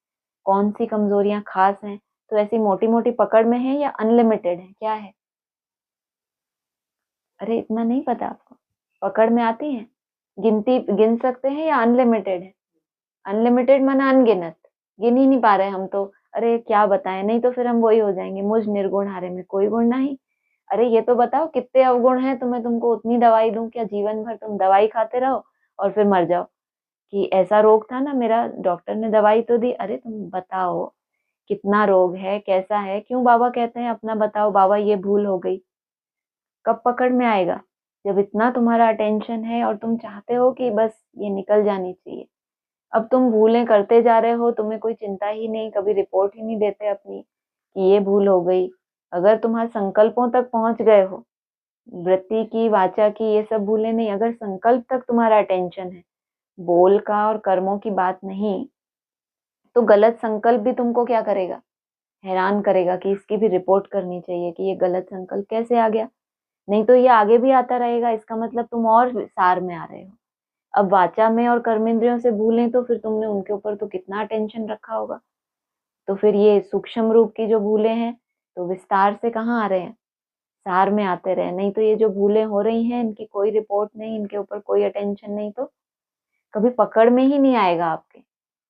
कौन सी कमजोरियां खास हैं। तो ऐसी मोटी मोटी पकड़ में है या अनलिमिटेड है, क्या है? अरे इतना नहीं पता आपको? पकड़ में आती है, गिनती गिन सकते हैं या अनलिमिटेड है? अनलिमिटेड माना अनगिनत, गिन ही नहीं पा रहे हम तो। अरे क्या बताएं, नहीं तो फिर हम वही हो जाएंगे, मुझ निर्गुण हारे में कोई गुण नहीं। अरे ये तो बताओ कितने अवगुण हैं, तो मैं तुमको उतनी दवाई दूं क्या? जीवन भर तुम दवाई खाते रहो और फिर मर जाओ कि ऐसा रोग था ना मेरा, डॉक्टर ने दवाई तो दी। अरे तुम बताओ कितना रोग है, कैसा है, क्यों बाबा कहते हैं अपना बताओ बाबा ये भूल हो गई? कब पकड़ में आएगा? जब इतना तुम्हारा अटेंशन है और तुम चाहते हो कि बस ये निकल जानी चाहिए। अब तुम भूलें करते जा रहे हो, तुम्हें कोई चिंता ही नहीं, कभी रिपोर्ट ही नहीं देते अपनी कि ये भूल हो गई। अगर तुम्हारे संकल्पों तक पहुंच गए हो, वृत्ति की वाचा की ये सब भूले नहीं, अगर संकल्प तक तुम्हारा अटेंशन है, बोल का और कर्मों की बात नहीं, तो गलत संकल्प भी तुमको क्या करेगा? हैरान करेगा कि इसकी भी रिपोर्ट करनी चाहिए कि ये गलत संकल्प कैसे आ गया। नहीं तो ये आगे भी आता रहेगा, इसका मतलब तुम और सार में आ रहे हो। अब वाचा में और कर्मेंद्रियों से भूलें तो फिर तुमने उनके ऊपर तो कितना अटेंशन रखा होगा। तो फिर ये सूक्ष्म रूप की जो भूलें हैं तो विस्तार से कहाँ आ रहे हैं? सार में आते रहे। नहीं तो ये जो भूलें हो रही हैं इनकी कोई रिपोर्ट नहीं, इनके ऊपर कोई अटेंशन नहीं, तो कभी पकड़ में ही नहीं आएगा आपके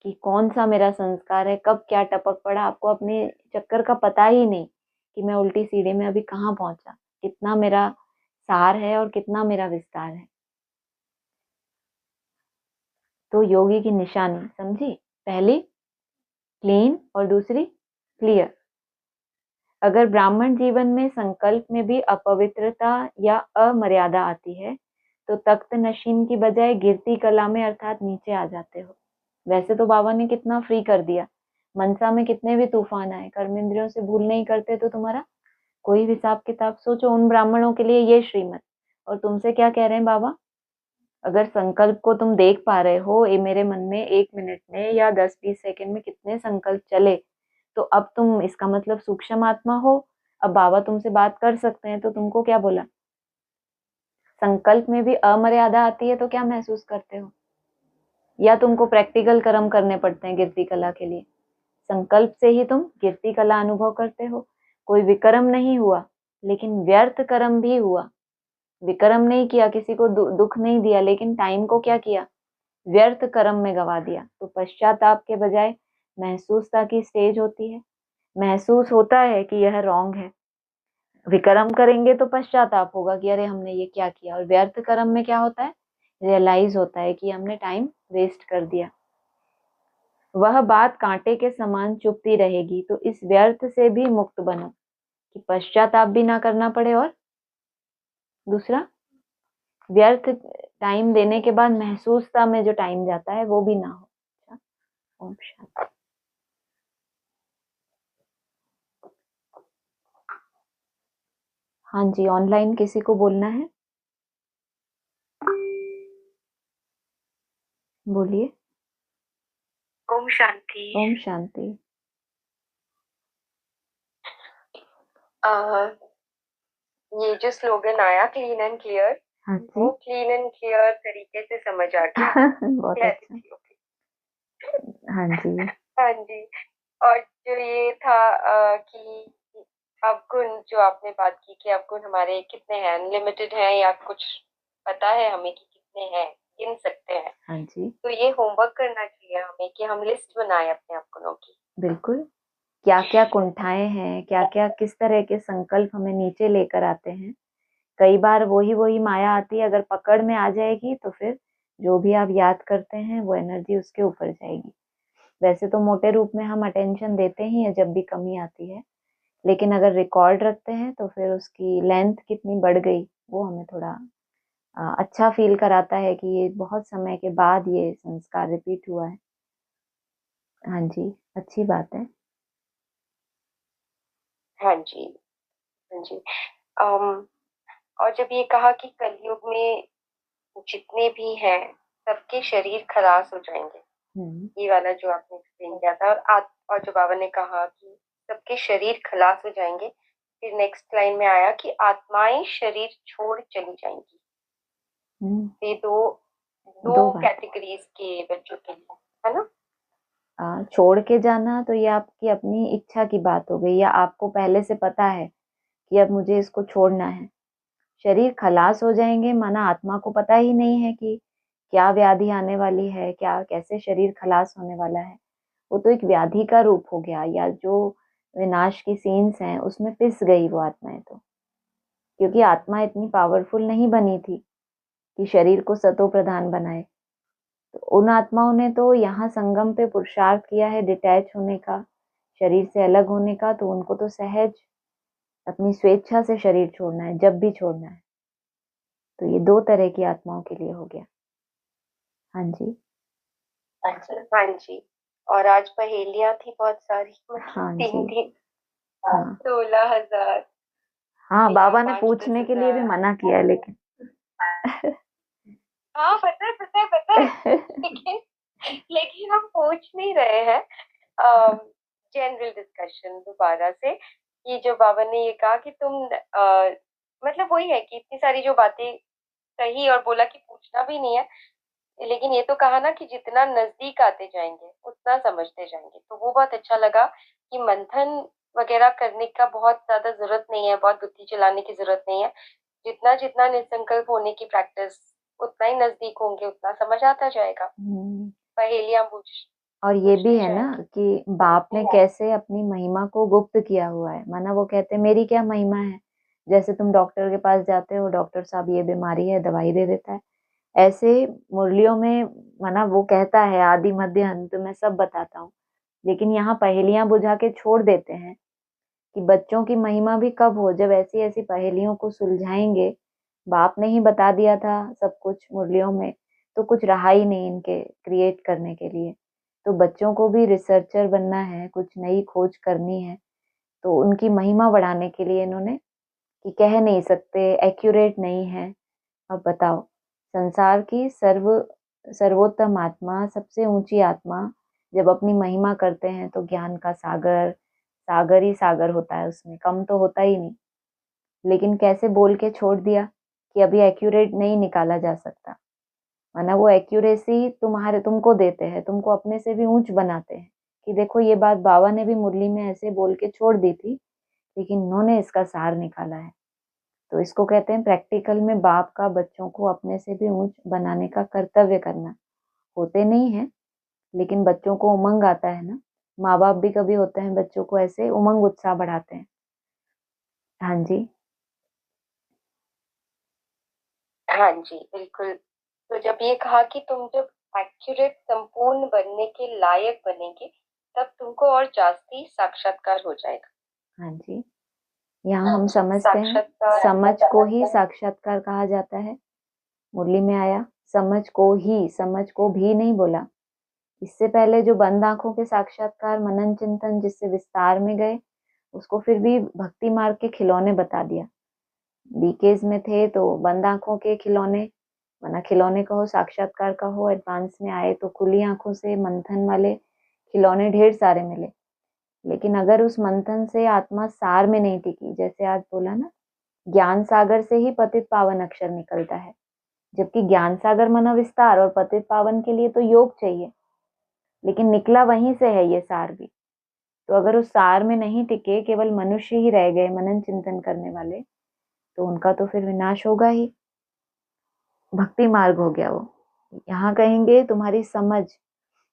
कि कौन सा मेरा संस्कार है, कब क्या टपक पड़ा। आपको अपने चक्कर का पता ही नहीं कि मैं उल्टी सीढ़ी में अभी कहाँ पहुंचा, कितना मेरा सार है और कितना मेरा विस्तार है। तो योगी की निशानी समझी? पहली क्लीन और दूसरी क्लियर। अगर ब्राह्मण जीवन में संकल्प में भी अपवित्रता या अमर्यादा आती है तो तख्त नशीन की बजाय गिरती कला में अर्थात नीचे आ जाते हो। वैसे तो बाबा ने कितना फ्री कर दिया, मनसा में कितने भी तूफान आए, कर्मेंद्रियों से भूल नहीं करते तो तुम्हारा कोई हिसाब किताब। सोचो उन ब्राह्मणों के लिए ये श्रीमत, और तुमसे क्या कह रहे हैं बाबा? अगर संकल्प को तुम देख पा रहे हो, ये मेरे मन में 1 मिनट में या 10-20 सेकंड में कितने संकल्प चले, तो अब तुम इसका मतलब सूक्ष्म आत्मा हो। अब बाबा तुमसे बात कर सकते हैं, तो तुमको क्या बोला? संकल्प में भी अमर्यादा आती है तो क्या महसूस करते हो? या तुमको प्रैक्टिकल कर्म करने पड़ते हैं गिरती कला के लिए? संकल्प से ही तुम गिरती कला अनुभव करते हो। कोई विकर्म नहीं हुआ, लेकिन व्यर्थ कर्म भी हुआ। विकर्म नहीं किया, किसी को दुख नहीं दिया, लेकिन टाइम को क्या किया? व्यर्थ कर्म में गवा दिया। तो पश्चाताप के बजाय महसूसता की स्टेज होती है। महसूस होता है कि यह रॉन्ग है। विकर्म करेंगे तो पश्चाताप होगा कि अरे हमने ये क्या किया। और व्यर्थ कर्म में क्या होता है? रियलाइज होता है कि हमने टाइम वेस्ट कर दिया। वह बात कांटे के समान चुभती रहेगी। तो इस व्यर्थ से भी मुक्त बनो कि पश्चाताप भी ना करना पड़े, और दूसरा व्यर्थ टाइम देने के बाद महसूसता में जो टाइम जाता है वो भी ना हो। अच्छा, ओम शांति। हाँ जी, ऑनलाइन किसी को बोलना है? बोलिए। ओम शांति। ओम शांति। ये जो स्लोगन आया क्लीन एंड क्लियर, हाँ वो जी। क्लीन एंड क्लियर तरीके से समझ आ गया। बहुत अच्छा। क्लैरिटी होगी। हाँ जी। हाँ जी। और जो ये था कि अवगुण, जो आपने बात की कि अवगुण हमारे कितने हैं, अनलिमिटेड हैं या कुछ पता है हमें कि कितने हैं, गिन सकते हैं। हाँ जी, तो ये होमवर्क करना चाहिए हमें कि हम लिस्ट बनाए अपने अवगुणों की। बिल्कुल। क्या क्या कुंठाएं हैं, क्या क्या किस तरह के संकल्प हमें नीचे लेकर आते हैं। कई बार वही वही माया आती है, अगर पकड़ में आ जाएगी तो फिर जो भी आप याद करते हैं वो एनर्जी उसके ऊपर जाएगी। वैसे तो मोटे रूप में हम अटेंशन देते ही हैं जब भी कमी आती है, लेकिन अगर रिकॉर्ड रखते हैं तो फिर उसकी लेंथ कितनी बढ़ गई वो हमें थोड़ा अच्छा फील कराता है कि ये बहुत समय के बाद ये संस्कार रिपीट हुआ है। हाँ जी, अच्छी बात है। हाँ जी। हाँ जी। अम, और जब ये कहा कि कलयुग में जितने भी हैं सबके शरीर खलास हो जाएंगे, हम्म। ये वाला जो आपने एक्सप्लेन किया था, और जो बाबा ने कहा कि सबके शरीर खलास हो जाएंगे, फिर नेक्स्ट लाइन में आया कि आत्माएं शरीर छोड़ चली जाएंगी। हम्म। ये दो दो दो बात। कैटेगरीज के बच्चों के लिए, है ना? छोड़ के जाना तो ये आपकी अपनी इच्छा की बात हो गई, या आपको पहले से पता है कि अब मुझे इसको छोड़ना है। शरीर खलास हो जाएंगे माना आत्मा को पता ही नहीं है कि क्या व्याधि आने वाली है, क्या कैसे शरीर खलास होने वाला है। वो तो एक व्याधि का रूप हो गया, या जो विनाश की सीन्स हैं उसमें पिस गई वो आत्माएं तो। क्योंकि आत्मा इतनी पावरफुल नहीं बनी थी कि शरीर को सतो प्रधान बनाए। तो उन आत्माओं ने तो यहाँ संगम पे पुरुषार्थ किया है डिटैच होने का, शरीर से अलग होने का, तो उनको तो सहज अपनी स्वेच्छा से शरीर छोड़ना है जब भी छोड़ना है। तो ये दो तरह की आत्माओं के लिए हो गया। हाँ जी। अच्छा, हाँ जी। और आज पहेलियां थी बहुत सारी, मतलब हाँ तीन जी। तीन हाँ 16,000, हाँ, एक बाबा ने पाँच दस पूछने के लिए भी हजार मना किया है लेकिन हाँ, पता है, पता है, पता है। लेकिन लेकिन हम पूछ नहीं रहे हैं। जनरल डिस्कशन दोबारा से, कि जो बाबा ने ये कहा कि तुम मतलब वही है कि इतनी सारी जो बातें कही और बोला कि पूछना भी नहीं है, लेकिन ये तो कहा ना कि जितना नजदीक आते जाएंगे उतना समझते जाएंगे, तो वो बहुत अच्छा लगा कि मंथन वगैरह करने का बहुत ज्यादा जरूरत नहीं है, बहुत बुद्धि चलाने की जरूरत नहीं है। जितना जितना निसंकल्प होने की प्रैक्टिस, उतना ही नजदीक होंगे, उतना समझ आता जाएगा। हम्म। पहेलियां और ये भी पूछते है ना जाएंगे। कि बाप ने कैसे अपनी महिमा को गुप्त किया हुआ है। माना वो कहते हैं मेरी क्या महिमा है, जैसे तुम डॉक्टर के पास जाते हो, डॉक्टर साहब ये बीमारी है, दवाई दे देता है। ऐसे मुरलियों में माना वो कहता है आदि मध्य अंत मैं सब बताता हूँ, लेकिन यहाँ पहेलियां बुझा के छोड़ देते हैं कि बच्चों की महिमा भी कब हो, जब ऐसी ऐसी पहेलियों को सुलझाएंगे। बाप ने ही बता दिया था सब कुछ मुरलियों में, तो कुछ रहा ही नहीं इनके क्रिएट करने के लिए। तो बच्चों को भी रिसर्चर बनना है, कुछ नई खोज करनी है, तो उनकी महिमा बढ़ाने के लिए इन्होंने, कि कह नहीं सकते एक्यूरेट नहीं है। अब बताओ, संसार की सर्वोत्तम आत्मा, सबसे ऊंची आत्मा जब अपनी महिमा करते हैं तो ज्ञान का सागर, सागर ही सागर होता है, उसमें कम तो होता ही नहीं। लेकिन कैसे बोल के छोड़ दिया कि अभी एक्यूरेट नहीं निकाला जा सकता। वरना वो एक्यूरेसी तुम्हारे तुमको देते हैं, तुमको अपने से भी ऊंच बनाते हैं कि देखो ये बात बाबा ने भी मुरली में ऐसे बोल के छोड़ दी थी, लेकिन उन्होंने इसका सार निकाला है। तो इसको कहते हैं प्रैक्टिकल में बाप का बच्चों को अपने से भी ऊंच बनाने का कर्तव्य करना। होते नहीं है, लेकिन बच्चों को उमंग आता है ना। माँ बाप भी कभी होते हैं बच्चों को ऐसे उमंग उत्साह बढ़ाते हैं। हाँ जी। हाँ जी, बिल्कुल। तो जब ये कहा कि तुम जब एक्यूरेट संपूर्ण बनने के लायक बनेंगे, तब तुमको और जास्ती साक्षात्कार हो जाएगा। हाँ जी, यहाँ हाँ हम जी, समझते हैं, साक्षात्कार। समझ को ही साक्षात्कार कहा जाता है। मुरली में आया समझ को ही, समझ को भी नहीं बोला। इससे पहले जो बंद आंखों के साक्षात्कार मनन चिंतन जिससे विस्तार में गए, उसको फिर भी भक्ति मार्ग के खिलौने बता दिया। बीकेज में थे तो बंद आंखों के खिलौने, वरना खिलौने कहो साक्षात्कार कहो, एडवांस में आए तो खुली आंखों से मंथन वाले खिलौने ढेर सारे मिले। लेकिन अगर उस मंथन से आत्मा सार में नहीं टिकी, जैसे आज बोला ना, ज्ञान सागर से ही पतित पावन अक्षर निकलता है, जबकि ज्ञान सागर मना विस्तार और पतित पावन के लिए तो योग चाहिए, लेकिन निकला वहीं से है ये सार भी। तो अगर उस सार में नहीं टिके, केवल मनुष्य ही रह गए मनन चिंतन करने वाले, तो उनका तो फिर विनाश होगा ही, भक्ति मार्ग हो गया वो। यहाँ कहेंगे तुम्हारी समझ,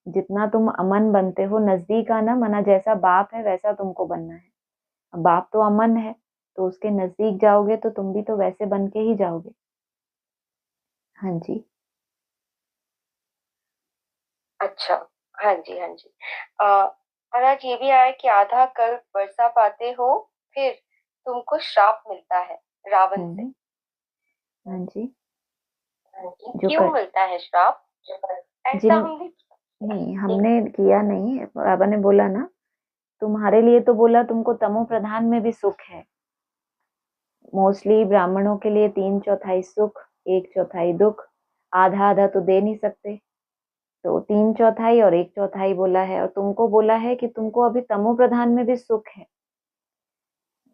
जितना तुम अमन बनते हो, नजदीक आना, माना जैसा बाप है वैसा तुमको बनना है। अब बाप तो अमन है, तो उसके नजदीक जाओगे तो तुम भी तो वैसे बन के ही जाओगे। हाँ जी। अच्छा। हाँ जी, हाँ जी। और आज ये भी आया कि आधा कल्प बरसा पाते हो, फिर तुमको श्राप मिलता है रावण से। हम्म। हाँ जी। हाँ जी, जो क्यों कर मिलता है श्राप? ऐसा जिन हमने नहीं, हमने किया नहीं, बाबा ने बोला ना, तुम्हारे लिए तो बोला तुमको तमो प्रधान में भी सुख है। मोस्टली ब्राह्मणों के लिए 3/4 सुख, 1/4 दुख, आधा आधा तो दे नहीं सकते, तो 3/4 और 1/4 बोला है। और तुमको बोला है कि तुमको अभी तमो प्रधान में भी सुख है।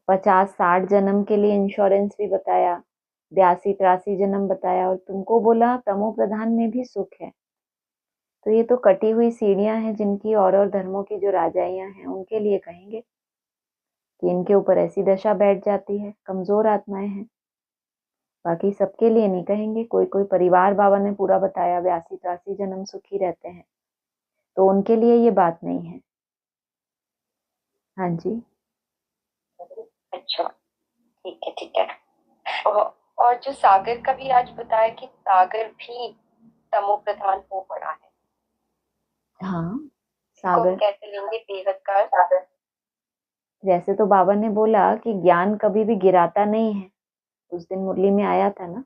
50-60 जन्म के लिए इंश्योरेंस भी बताया, 82-83 जन्म बताया, और तुमको बोला तमो प्रधान में भी सुख है। तो ये तो कटी हुई सीढ़ियां हैं जिनकी और धर्मों की जो राजाइयां हैं उनके लिए कहेंगे कि इनके ऊपर ऐसी दशा बैठ जाती है, कमजोर आत्माएं हैं। बाकी सबके लिए नहीं कहेंगे। कोई कोई परिवार बाबा ने पूरा बताया 82-83 जन्म सुखी रहते हैं, तो उनके लिए ये बात नहीं है। हाँ जी। अच्छा, ठीक है, ठीक है। और जो सागर का भी आज बताया कि सागर भी तमो प्रधान हो पड़ा है। हाँ। इसको हम सागर, कैसे लेंगे, बेहद का सागर? जैसे तो बाबा ने बोला कि ज्ञान कभी भी गिराता नहीं है, उस दिन मुरली में आया था ना।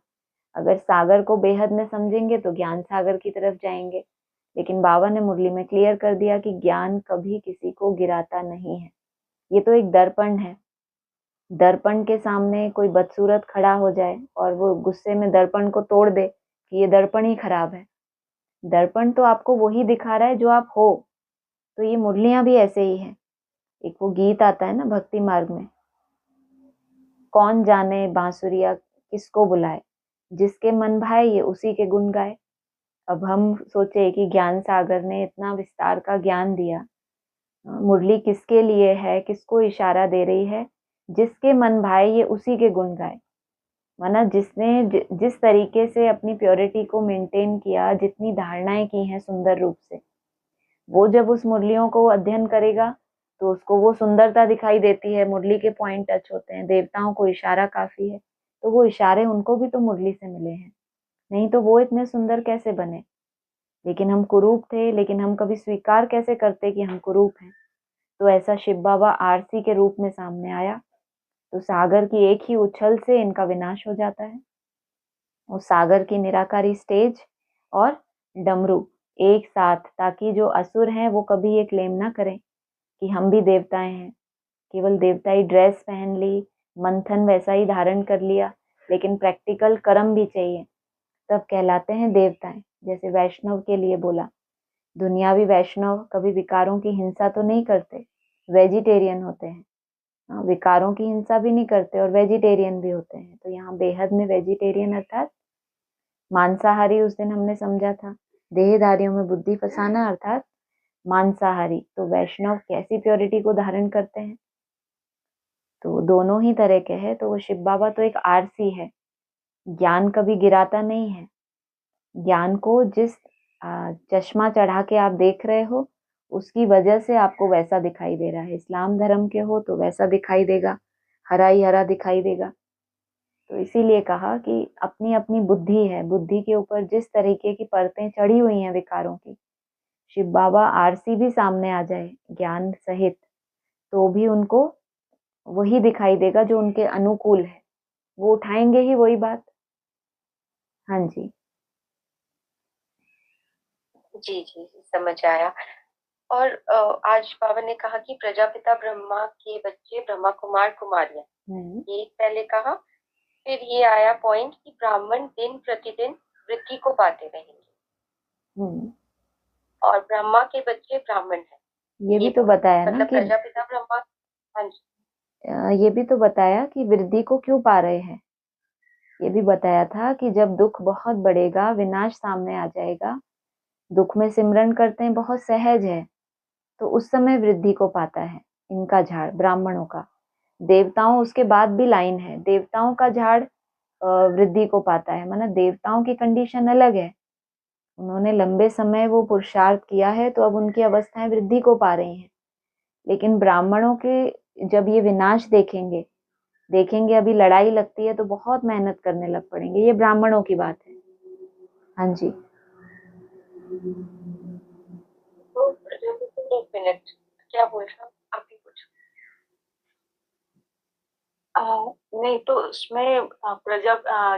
अगर सागर को बेहद में समझेंगे तो ज्ञान सागर की तरफ जाएंगे, लेकिन बाबा ने मुरली में क्लियर कर दिया कि ज्ञान कभी किसी को गिराता नहीं है। ये तो एक दर्पण है। दर्पण के सामने कोई बदसूरत खड़ा हो जाए और वो गुस्से में दर्पण को तोड़ दे कि ये दर्पण ही खराब है। दर्पण तो आपको वही दिखा रहा है जो आप हो। तो ये मुरलियां भी ऐसे ही है। एक वो गीत आता है ना भक्ति मार्ग में, कौन जाने बांसुरिया किसको बुलाए, जिसके मन भाए ये उसी के गुण गाए। अब हम सोचे कि ज्ञान सागर ने इतना विस्तार का ज्ञान दिया, मुरली किसके लिए है, किसको इशारा दे रही है? जिसके मन भाए ये उसी के गुण गाए। माना जिसने जिस तरीके से अपनी प्योरिटी को मेंटेन किया, जितनी धारणाएं की हैं सुंदर रूप से, वो जब उस मुरलियों को अध्ययन करेगा तो उसको वो सुंदरता दिखाई देती है। मुरली के पॉइंट टच होते हैं, देवताओं को इशारा काफी है, तो वो इशारे उनको भी तो मुरली से मिले हैं। नहीं तो वो इतने सुंदर कैसे बने? लेकिन हम कुरूप थे, लेकिन हम कभी स्वीकार कैसे करते कि हम कुरूप हैं? तो ऐसा शिव बाबा आरसी के रूप में सामने आया, तो सागर की एक ही उछल से इनका विनाश हो जाता है। वो सागर की निराकारी स्टेज और डमरू एक साथ, ताकि जो असुर हैं वो कभी ये क्लेम ना करें कि हम भी देवताएं हैं। केवल देवताई ड्रेस पहन ली, मंथन वैसा ही धारण कर लिया, लेकिन प्रैक्टिकल कर्म भी चाहिए, तब कहलाते हैं देवताएं। जैसे वैष्णव के लिए बोला, दुनियावी वैष्णव कभी विकारों की हिंसा तो नहीं करते, वेजिटेरियन होते हैं। हाँ, विकारों की हिंसा भी नहीं करते और वेजिटेरियन भी होते हैं। तो यहाँ बेहद में वेजिटेरियन अर्थात मांसाहारी, उस दिन हमने समझा था, देहधारियों में बुद्धि फसाना अर्थात मांसाहारी। तो वैष्णव कैसी प्योरिटी को धारण करते हैं? तो दोनों ही तरह के हैं। तो वो शिव बाबा तो एक आरसी है, ज्ञान कभी गिराता नहीं है। ज्ञान को जिस चश्मा चढ़ा के आप देख रहे हो, उसकी वजह से आपको वैसा दिखाई दे रहा है। इस्लाम धर्म के हो तो वैसा दिखाई देगा, हरा ही हरा दिखाई देगा। तो इसीलिए कहा कि अपनी अपनी बुद्धि है, बुद्धि के ऊपर जिस तरीके की परतें चढ़ी हुई हैं विकारों की, शिव बाबा आरसी भी सामने आ जाए ज्ञान सहित, तो भी उनको वही दिखाई देगा जो उनके अनुकूल है। वो उठाएंगे ही वही बात। हाँ जी। जी जी जी, समझ आया। और आज बाबा ने कहा कि प्रजापिता ब्रह्मा के बच्चे ब्रह्मा कुमार कुमारियां, हम्म। ये पहले कहा। फिर ये आया पॉइंट कि ब्राह्मण दिन प्रतिदिन वृद्धि को पाते रहेंगे हम्म। और ब्रह्मा के बच्चे ब्राह्मण हैं। ये भी ये तो बोला, बताया ना मतलब कि प्रजापिता ब्रह्मा। हाँ जी। ये भी तो बताया कि वृद्धि को क्यों पा रहे हैं। ये भी बताया था कि जब दुख बहुत बढ़ेगा, विनाश सामने आ जाएगा, दुख में सिमरन करते हैं बहुत सहज है, तो उस समय वृद्धि को पाता है इनका झाड़ ब्राह्मणों का। देवताओं उसके बाद भी लाइन है, देवताओं का झाड़ वृद्धि को पाता है, मतलब देवताओं की कंडीशन अलग है। उन्होंने लंबे समय वो पुरुषार्थ किया है, तो अब उनकी अवस्थाएं वृद्धि को पा रही हैं। लेकिन ब्राह्मणों के जब ये विनाश देखेंगे अभी लड़ाई लगती है तो बहुत मेहनत करने लग पड़ेंगे। ये ब्राह्मणों की बात है। हाँ जी। तो एक मिनट, क्या बोल रहा हूँ, आप ही पूछो। नहीं तो उसमें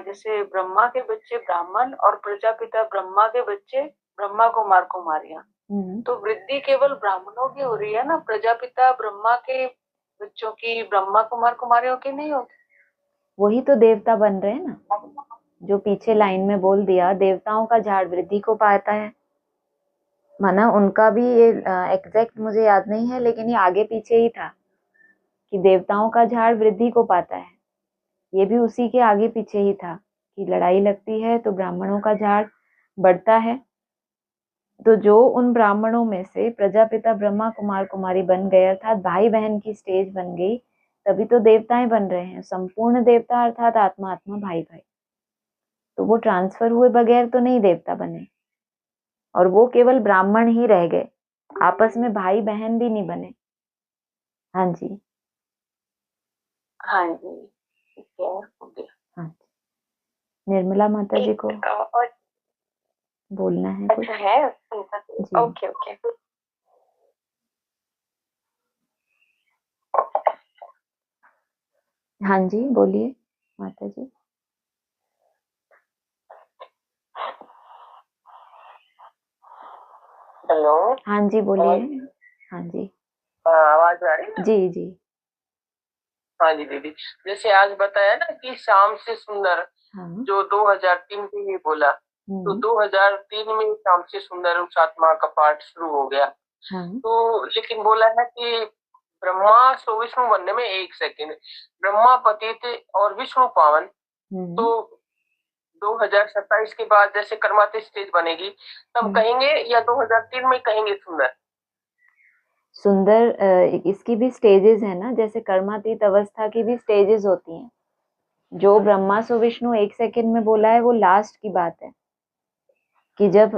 जैसे ब्रह्मा के बच्चे ब्राह्मण और प्रजापिता ब्रह्मा के बच्चे ब्रह्मा कुमार कुमारियां, तो वृद्धि केवल ब्राह्मणों की हो रही है ना, प्रजापिता ब्रह्मा के बच्चों की ब्रह्मा कुमार कुमारियों की नहीं होती? वही तो देवता बन रहे हैं ना, जो पीछे लाइन में बोल दिया, देवताओं का झाड़ वृद्धि को पाता है। माना उनका भी ये एग्जैक्ट मुझे याद नहीं है, लेकिन ये आगे पीछे ही था कि देवताओं का झाड़ वृद्धि को पाता है। ये भी उसी के आगे पीछे ही था कि लड़ाई लगती है तो ब्राह्मणों का झाड़ बढ़ता है। तो जो उन ब्राह्मणों में से प्रजापिता ब्रह्मा कुमार कुमारी बन गए, अर्थात भाई बहन की स्टेज बन गई, तभी तो देवताएं बन रहे हैं। संपूर्ण देवता अर्थात आत्मा आत्मा भाई भाई, तो वो ट्रांसफर हुए बगैर तो नहीं देवता बने। और वो केवल ब्राह्मण ही रह गए, आपस में भाई बहन भी नहीं बने। हाँ जी। हाँ जी, ठीक है, हो गया। हाँ जी। निर्मला माता जी को और बोलना है कुछ? अच्छा है उनका? जी। Okay okay. हाँ जी, बोलिए माता जी। हेलो। हाँ जी, बोलिए। हाँ जी। आवाज आ रही है? जी जी। हाँ जी दीदी, जैसे आज बताया ना कि शाम से सुंदर, हाँ। जो 2003 के लिए बोला, तो हम्म। 2003 में शाम से सुंदर उस आत्मा का पाठ शुरू हो गया। हाँ। तो लेकिन बोला है कि ब्रह्मा सो विष्णु बनने में 1 सेकंड, ब्रह्मा पतित और विष्णु पावन। हम्म। तो 2027 के बाद जैसे कर्माती स्टेज बनेगी, तब हम्म। कहेंगे या 2003 में कहेंगे सुंदर? सुंदर इसकी भी स्टेजेस है ना, जैसे कर्मातीत अवस्था की भी स्टेजेस होती हैं। जो ब्रह्मा सो विष्णु 1 सेकंड में बोला है वो लास्ट की बात है, कि जब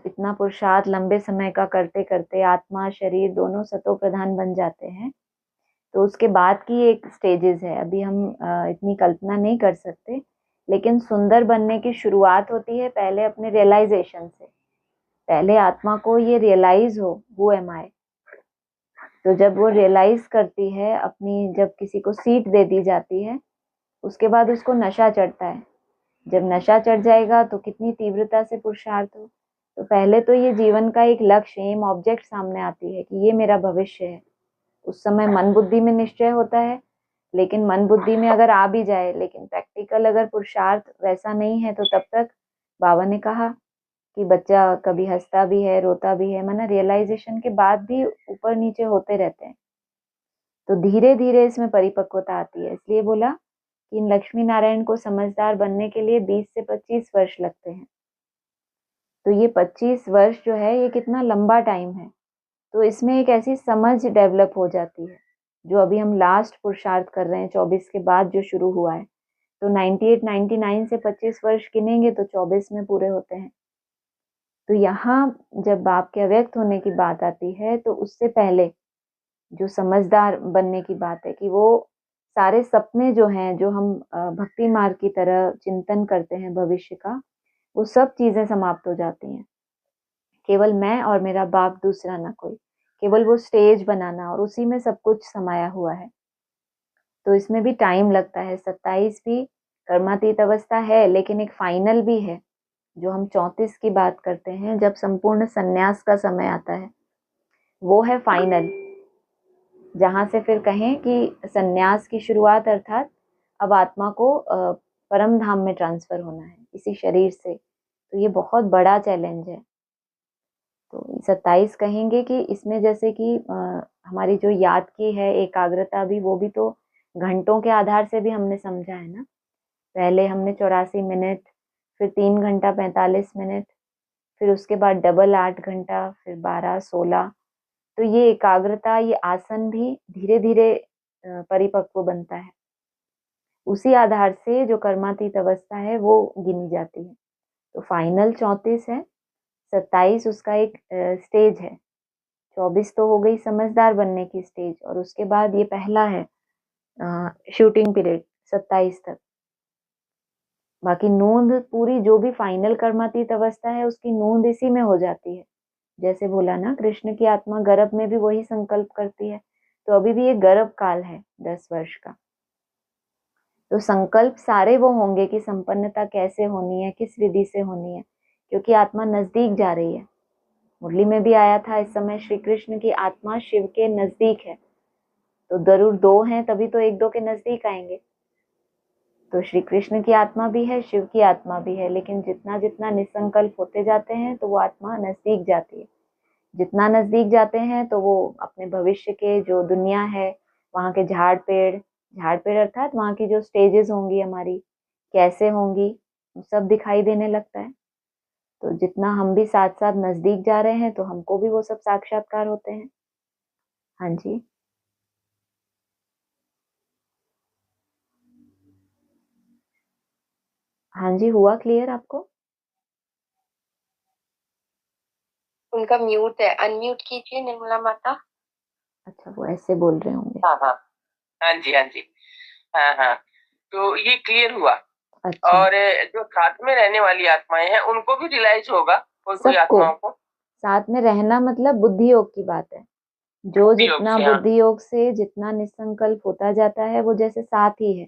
इतना पुरुषार्थ लंबे समय का करते करते आत्मा शरीर दोनों सतो प्रधान बन जाते हैं, तो उसके बाद की एक स्टेजेस है। अभी हम इतनी कल्पना नहीं कर सकते, लेकिन सुंदर बनने की शुरुआत होती है पहले अपने रियलाइजेशन से। पहले आत्मा को ये रियलाइज हो, हु एम आई। तो जब वो रियलाइज करती है अपनी, जब किसी को सीट दे दी जाती है, उसके बाद उसको नशा चढ़ता है। जब नशा चढ़ जाएगा तो कितनी तीव्रता से पुरुषार्थ हो। तो पहले तो ये जीवन का एक लक्ष्य, एम, ऑब्जेक्ट सामने आती है कि ये मेरा भविष्य है। उस समय मन बुद्धि में निश्चय होता है, लेकिन मन बुद्धि में अगर आ भी जाए, लेकिन प्रैक्टिकल अगर पुरुषार्थ वैसा नहीं है, तो तब तक बाबा ने कहा कि बच्चा कभी हंसता भी है, रोता भी है, माना रियलाइजेशन के बाद भी ऊपर नीचे होते रहते हैं। तो धीरे धीरे इसमें परिपक्वता आती है। इसलिए बोला कि इन लक्ष्मी नारायण को समझदार बनने के लिए 20 से 25 वर्ष लगते हैं। तो ये 25 वर्ष जो है, ये कितना लंबा टाइम है। तो इसमें एक ऐसी समझ डेवलप हो जाती है, जो अभी हम लास्ट पुरुषार्थ कर रहे हैं 24 के बाद जो शुरू हुआ है। तो 98 99 से 25 वर्ष गिनेंगे तो 24 में पूरे होते हैं। तो यहाँ जब बाप के अव्यक्त होने की बात आती है, तो उससे पहले जो समझदार बनने की बात है, कि वो सारे सपने जो हैं, जो हम भक्ति मार्ग की तरह चिंतन करते हैं भविष्य का, वो सब चीजें समाप्त हो जाती हैं। केवल मैं और मेरा बाप, दूसरा ना कोई। केवल वो स्टेज बनाना, और उसी में सब कुछ समाया हुआ है। तो इसमें भी टाइम लगता है। 27 भी कर्मातीत अवस्था है, लेकिन एक फाइनल भी है, जो हम 34 की बात करते हैं, जब संपूर्ण संन्यास का समय आता है, वो है फाइनल। जहां से फिर कहें कि संन्यास की शुरुआत, अर्थात अब आत्मा को परम धाम में ट्रांसफर होना है इसी शरीर से। तो ये बहुत बड़ा चैलेंज है। तो 27 कहेंगे कि इसमें जैसे कि हमारी जो याद की है एकाग्रता भी, वो भी तो घंटों के आधार से भी हमने समझा है ना। पहले हमने 84 मिनट, फिर 3 घंटा 45 मिनट, फिर उसके बाद डबल 8 घंटा, फिर 12 16। तो ये एकाग्रता, ये आसन भी धीरे धीरे परिपक्व बनता है। उसी आधार से जो कर्मातीत अवस्था है वो गिनी जाती है। तो फाइनल 34 है, 27 उसका एक स्टेज है। 24 तो हो गई समझदार बनने की स्टेज, और उसके बाद ये पहला है शूटिंग पीरियड 27 तक। बाकी नूंद पूरी जो भी फाइनल कर्मातीत अवस्था है उसकी नूंद इसी में हो जाती है। जैसे बोला ना, कृष्ण की आत्मा गर्भ में भी वही संकल्प करती है, तो अभी भी ये गर्भ काल है 10 वर्ष का। तो संकल्प सारे वो होंगे कि संपन्नता कैसे होनी है, किस विधि से होनी है, क्योंकि आत्मा नजदीक जा रही है। मुरली में भी आया था, इस समय श्री कृष्ण की आत्मा शिव के नजदीक है। तो जरूर दो हैं तभी तो एक दो के नजदीक आएंगे। तो श्री कृष्ण की आत्मा भी है, शिव की आत्मा भी है, लेकिन जितना जितना निसंकल्प होते जाते हैं तो वो आत्मा नजदीक जाती है। जितना नजदीक जाते हैं तो वो अपने भविष्य के जो दुनिया है, वहाँ के झाड़ पेड़ अर्थात वहाँ की जो स्टेजेस होंगी हमारी कैसे होंगी, सब दिखाई देने लगता है। तो जितना हम भी साथ साथ नजदीक जा रहे हैं तो हमको भी वो सब साक्षात्कार होते हैं। हाँ जी, हाँ जी, हुआ क्लियर आपको? उनका म्यूट है, अनम्यूट कीजिए निर्मला माता। अच्छा, वो ऐसे बोल रहे होंगे। हाँ हाँ, हाँ जी हाँ जी, हाँ हाँ, तो ये क्लियर हुआ। अच्छा, और जो साथ में रहने वाली आत्माएं हैं उनको भी रियलाइज होगा, कोई कोई सबको आत्माओं को। साथ में रहना मतलब बुद्धि योग की बात है। जो बुद्धि योग जितना से, हाँ। बुद्धि योग से जितना निसंकल्प होता जाता है वो जैसे साथ ही है,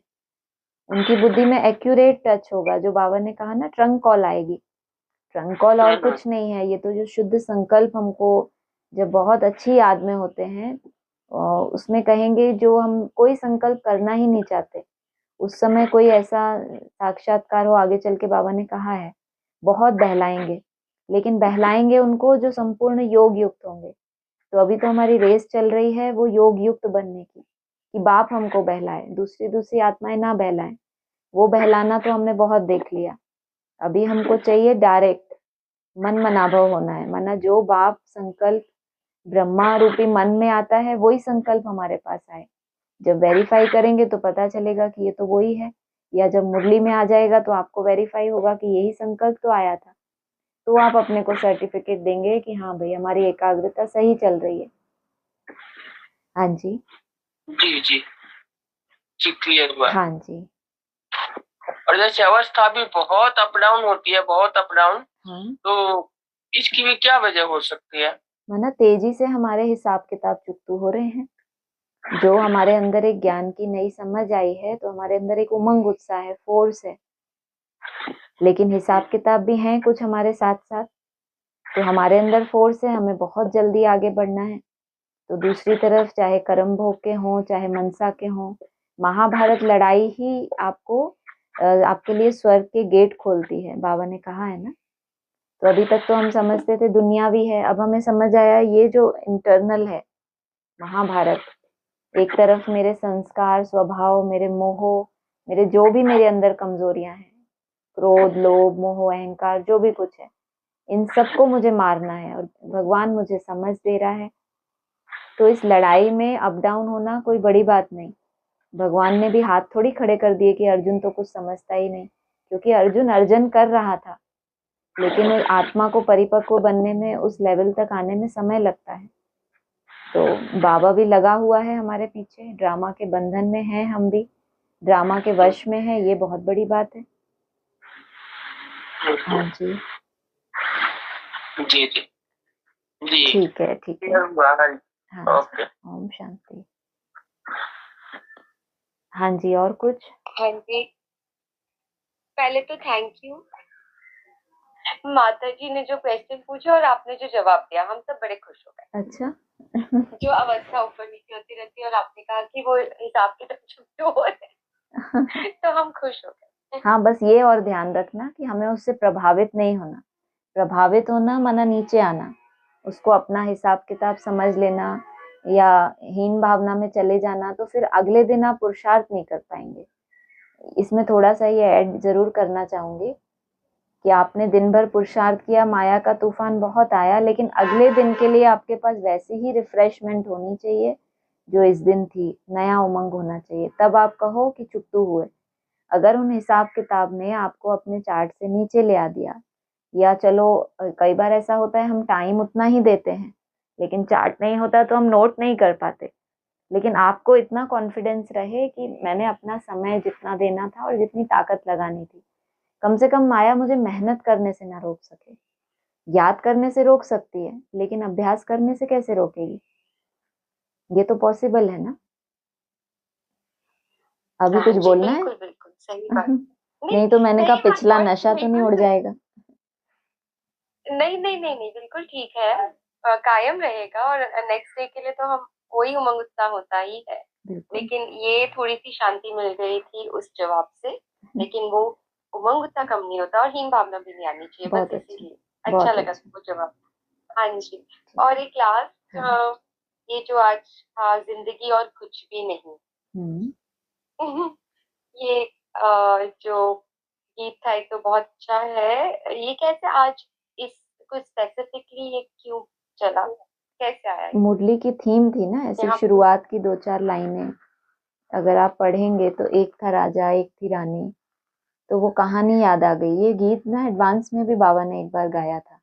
उनकी बुद्धि में एक्यूरेट टच होगा। जो बाबा ने कहा ना, ट्रंक कॉल आएगी। ट्रंक कॉल और कुछ नहीं है, ये तो जो शुद्ध संकल्प हमको जब बहुत अच्छी याद में होते हैं और उसमें कहेंगे जो हम कोई संकल्प करना ही नहीं चाहते, उस समय कोई ऐसा साक्षात्कार हो, आगे चल के बाबा ने कहा है बहुत बहलाएंगे, लेकिन बहलाएंगे उनको जो संपूर्ण योग युक्त होंगे। तो अभी तो हमारी रेस चल रही है वो योग युक्त बनने की, कि बाप हमको बहलाए, दूसरी दूसरी आत्माएं ना बहलाएं। वो बहलाना तो हमने बहुत देख लिया। अभी हमको चाहिए डायरेक्ट मन मनाभव होना है, माना जो बाप संकल्प ब्रह्मा रूपी मन में आता है वही संकल्प हमारे पास आए। जब वेरीफाई करेंगे तो पता चलेगा कि ये तो वही है, या जब मुरली में आ जाएगा तो आपको वेरीफाई होगा कि यही संकल्प तो आया था, तो आप अपने को सर्टिफिकेट देंगे कि हाँ भाई हमारी एकाग्रता सही चल रही है। हाँ जी, जी जी जी, क्लियर हुआ। हाँ जी, और जैसे अवस्था भी बहुत अप डाउन होती है, बहुत अप डाउन, हाँ, तो इसकी भी क्या वजह हो सकती है? माना तेजी से हमारे हिसाब किताब चुकतू हो रहे हैं। जो हमारे अंदर एक ज्ञान की नई समझ आई है तो हमारे अंदर एक उमंग उत्साह है, फोर्स है, लेकिन हिसाब किताब भी हैं कुछ हमारे साथ साथ। तो हमारे अंदर फोर्स है, हमें बहुत जल्दी आगे बढ़ना है। तो दूसरी तरफ चाहे कर्म भोग के हों चाहे मनसा के हों, महाभारत लड़ाई ही आपको आपके लिए स्वर्ग के गेट खोलती है, बाबा ने कहा है ना। तो अभी तक तो हम समझते थे दुनियावी है, अब हमें समझ आया ये जो इंटरनल है महाभारत, एक तरफ मेरे संस्कार स्वभाव, मेरे मोह, मेरे जो भी मेरे अंदर कमजोरियां हैं, क्रोध लोभ मोह अहंकार जो भी कुछ है, इन सबको मुझे मारना है और भगवान मुझे समझ दे रहा है। तो इस लड़ाई में अप डाउन होना कोई बड़ी बात नहीं। भगवान ने भी हाथ थोड़ी खड़े कर दिए कि अर्जुन तो कुछ समझता ही नहीं, क्योंकि अर्जुन अर्जन कर रहा था, लेकिन आत्मा को परिपक्व बनने में उस लेवल तक आने में समय लगता है। तो बाबा भी लगा हुआ है हमारे पीछे, ड्रामा के बंधन में है, हम भी ड्रामा के वश में है, ये बहुत बड़ी बात है। हाँ जी, जी जी जी, ठीक है, ठीक है। क्लियर हुआ, हाँ जी। हाँ ओके। जी, ओम शांति। हाँ जी, और कुछ? हाँ जी, पहले तो थैंक यू माता जी ने जो क्वेश्चन पूछा और आपने जो जवाब दिया, हम सब बड़े खुश हो गए। अच्छा जो अवस्था ऊपर नीचे होती रहती है और आपने कहा कि वो हिसाब किताब छुट्टी हो रहे तो हम खुश हो गए। हाँ, बस ये और ध्यान रखना कि हमें उससे प्रभावित नहीं होना। प्रभावित होना माना नीचे आना, उसको अपना हिसाब किताब समझ लेना या हीन भावना में चले जाना, तो फिर अगले दिन आप पुरुषार्थ नहीं कर पाएंगे। इसमें थोड़ा सा ये ऐड जरूर करना चाहूंगी कि आपने दिन भर पुरुषार्थ किया, माया का तूफान बहुत आया, लेकिन अगले दिन के लिए आपके पास वैसी ही रिफ्रेशमेंट होनी चाहिए जो इस दिन थी, नया उमंग होना चाहिए, तब आप कहो कि चुकतू हुए। अगर उन हिसाब किताब ने आपको अपने चार्ट से नीचे ले आ दिया, या चलो कई बार ऐसा होता है हम टाइम उतना ही देते हैं, लेकिन चार्ट नहीं होता तो हम नोट नहीं कर पाते। लेकिन आपको इतना कॉन्फिडेंस रहे कि मैंने अपना समय जितना देना था और जितनी ताकत लगानी थी, कम से कम माया मुझे मेहनत करने से ना रोक सके। याद करने से रोक सकती है, लेकिन अभ्यास करने से कैसे रोकेगी? ये तो पॉसिबल है ना। अभी हाँ कुछ जी, बोलना है? बिल्कुल बिल्कुल सही बात। नहीं, नहीं तो मैंने कहा नहीं बात पिछला बहुत नशा तो नहीं बिल्कुल उड़ सही। जाएगा। नहीं नहीं नहीं नहीं, बिल्कुल ठीक है। कायम रहेगा, और नेक्स्ट डे के लिए तो हम वही उमंग उत्साह होता ही है। बिल्कुल। लेकिन ये थोड़ी सी शांति मिल गई थी उस जवाब से। लेकिन वो उमंग उतना कम नहीं होता, और हीन भावना भी नहीं आनी चाहिए, बस बहुत अच्छा, इसीलिए अच्छा बहुत लगा अच्छा। वो जवाब। हाँ जी। ठीक और है। एक लास्ट, हाँ। ये जो आज था, जिंदगी और कुछ भी नहीं। हम्म। ये जो गीत था, एक तो बहुत अच्छा है। ये कैसे आज इसको स्पेसिफिकली ये क्यों चला, कैसे आया ये? मुरली की थीम थी ना ऐसी, यहाँ शुरुआत की 2-4 लाइनें अगर आप पढ़ेंगे तो एक था राजा एक थी रानी, तो वो कहानी याद आ गई। ये गीत ना एडवांस में भी बाबा ने एक बार गाया था,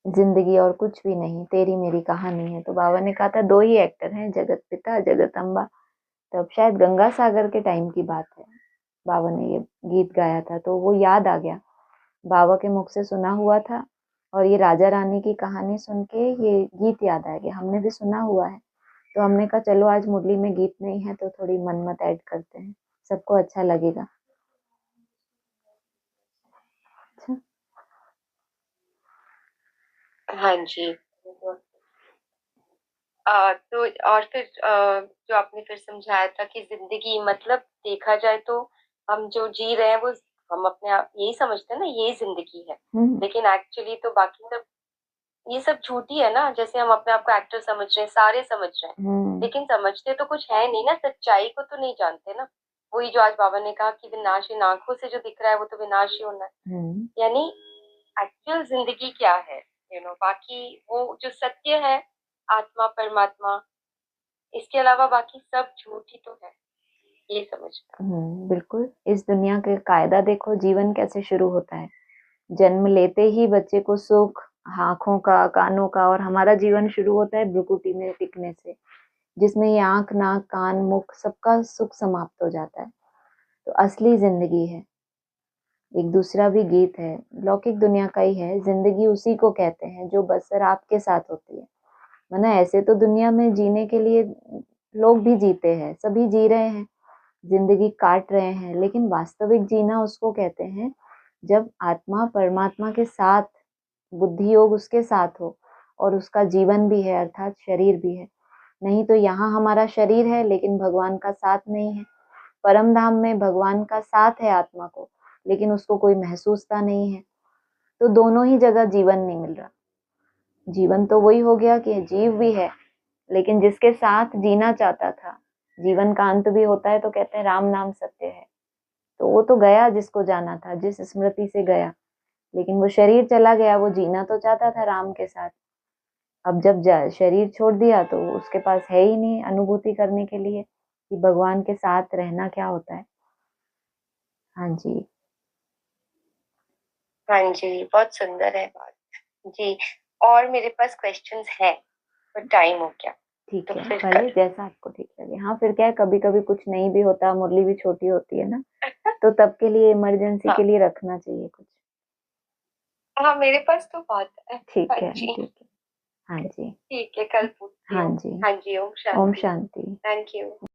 जिंदगी और कुछ भी नहीं तेरी मेरी कहानी है। तो बाबा ने कहा था दो ही एक्टर हैं, जगत पिता जगत अम्बा। तब शायद गंगा सागर के टाइम की बात है, बाबा ने ये गीत गाया था, तो वो याद आ गया। बाबा के मुख से सुना हुआ था, और ये राजा रानी की कहानी सुन के ये गीत याद आ गया। हमने भी सुना हुआ है, तो हमने कहा चलो आज मुरली में गीत नहीं है तो थोड़ी मनमत ऐड करते हैं, सबको अच्छा लगेगा। अच्छा। हाँ जी। तो और फिर जो आपने फिर समझाया था कि जिंदगी मतलब देखा जाए तो हम जो जी रहे हैं वो हम अपने आप यही समझते हैं ना, यही जिंदगी है। हम्म। लेकिन एक्चुअली तो बाकी सब, ये सब झूठी है ना। जैसे हम अपने आप को एक्टर समझ रहे हैं, सारे समझ रहे हैं, हम्म। लेकिन समझते तो कुछ है नहीं ना, सच्चाई को तो नहीं जानते ना। वही जो आज बाबा ने कहा कि विनाशी आंखों से जो दिख रहा है वो तो विनाशी होना है। हम्म। यानी एक्चुअल जिंदगी क्या है, बाकी वो जो सत्य है, आत्मा परमात्मा, इसके अलावा बाकी सब झूठ ही तो है, ये समझना। बिल्कुल। इस दुनिया का कायदा देखो, जीवन कैसे शुरू होता है। जन्म लेते ही बच्चे को सुख, आंखों का कानों का, और हमारा जीवन शुरू होता है भ्रुकुटी में टिकने से, जिसमें ये आंख नाक कान मुख सबका सुख समाप्त हो जाता है। तो असली जिंदगी है। एक दूसरा भी गीत है, लौकिक दुनिया का ही है, जिंदगी उसी को कहते हैं जो बसर आपके साथ होती है। वरना ऐसे तो दुनिया में जीने के लिए लोग भी जीते हैं, सभी जी रहे हैं, जिंदगी काट रहे हैं, लेकिन वास्तविक जीना उसको कहते हैं जब आत्मा परमात्मा के साथ, बुद्धि योग उसके साथ हो, और उसका जीवन भी है अर्थात शरीर भी है। नहीं तो यहाँ हमारा शरीर है लेकिन भगवान का साथ नहीं है। परम धाम में भगवान का साथ है आत्मा को, लेकिन उसको कोई महसूसता नहीं है। तो दोनों ही जगह जीवन नहीं मिल रहा। जीवन तो वही हो गया कि जीव भी है, लेकिन जिसके साथ जीना चाहता था, जीवन का अंत भी होता है तो कहते हैं राम नाम सत्य है। तो वो तो गया जिसको जाना था, जिस स्मृति से गया, लेकिन वो शरीर चला गया, वो जीना तो चाहता था राम के साथ। अब जब शरीर छोड़ दिया तो उसके पास है ही नहीं अनुभूति करने के लिए कि भगवान के साथ रहना क्या होता है। हाँ जी। हाँ जी, बहुत सुंदर है बात जी। और मेरे पास क्वेश्चंस हैं, पर टाइम हो गया, ठीक तो है, फिर भले कल। जैसा आपको ठीक लगे। हाँ फिर क्या है, कभी कभी कुछ नहीं भी होता, मुरली भी छोटी होती है ना, तो तब के लिए इमरजेंसी के हाँ लिए रखना चाहिए कुछ। हाँ, मेरे पास तो बहुत है। हाँ ठीक है, जी। ठीक है। हाँ जी। ठीक है, कल पूछती हाँ हूँ। जी। हाँ जी, ओम ओम शांति। शांति। Thank you.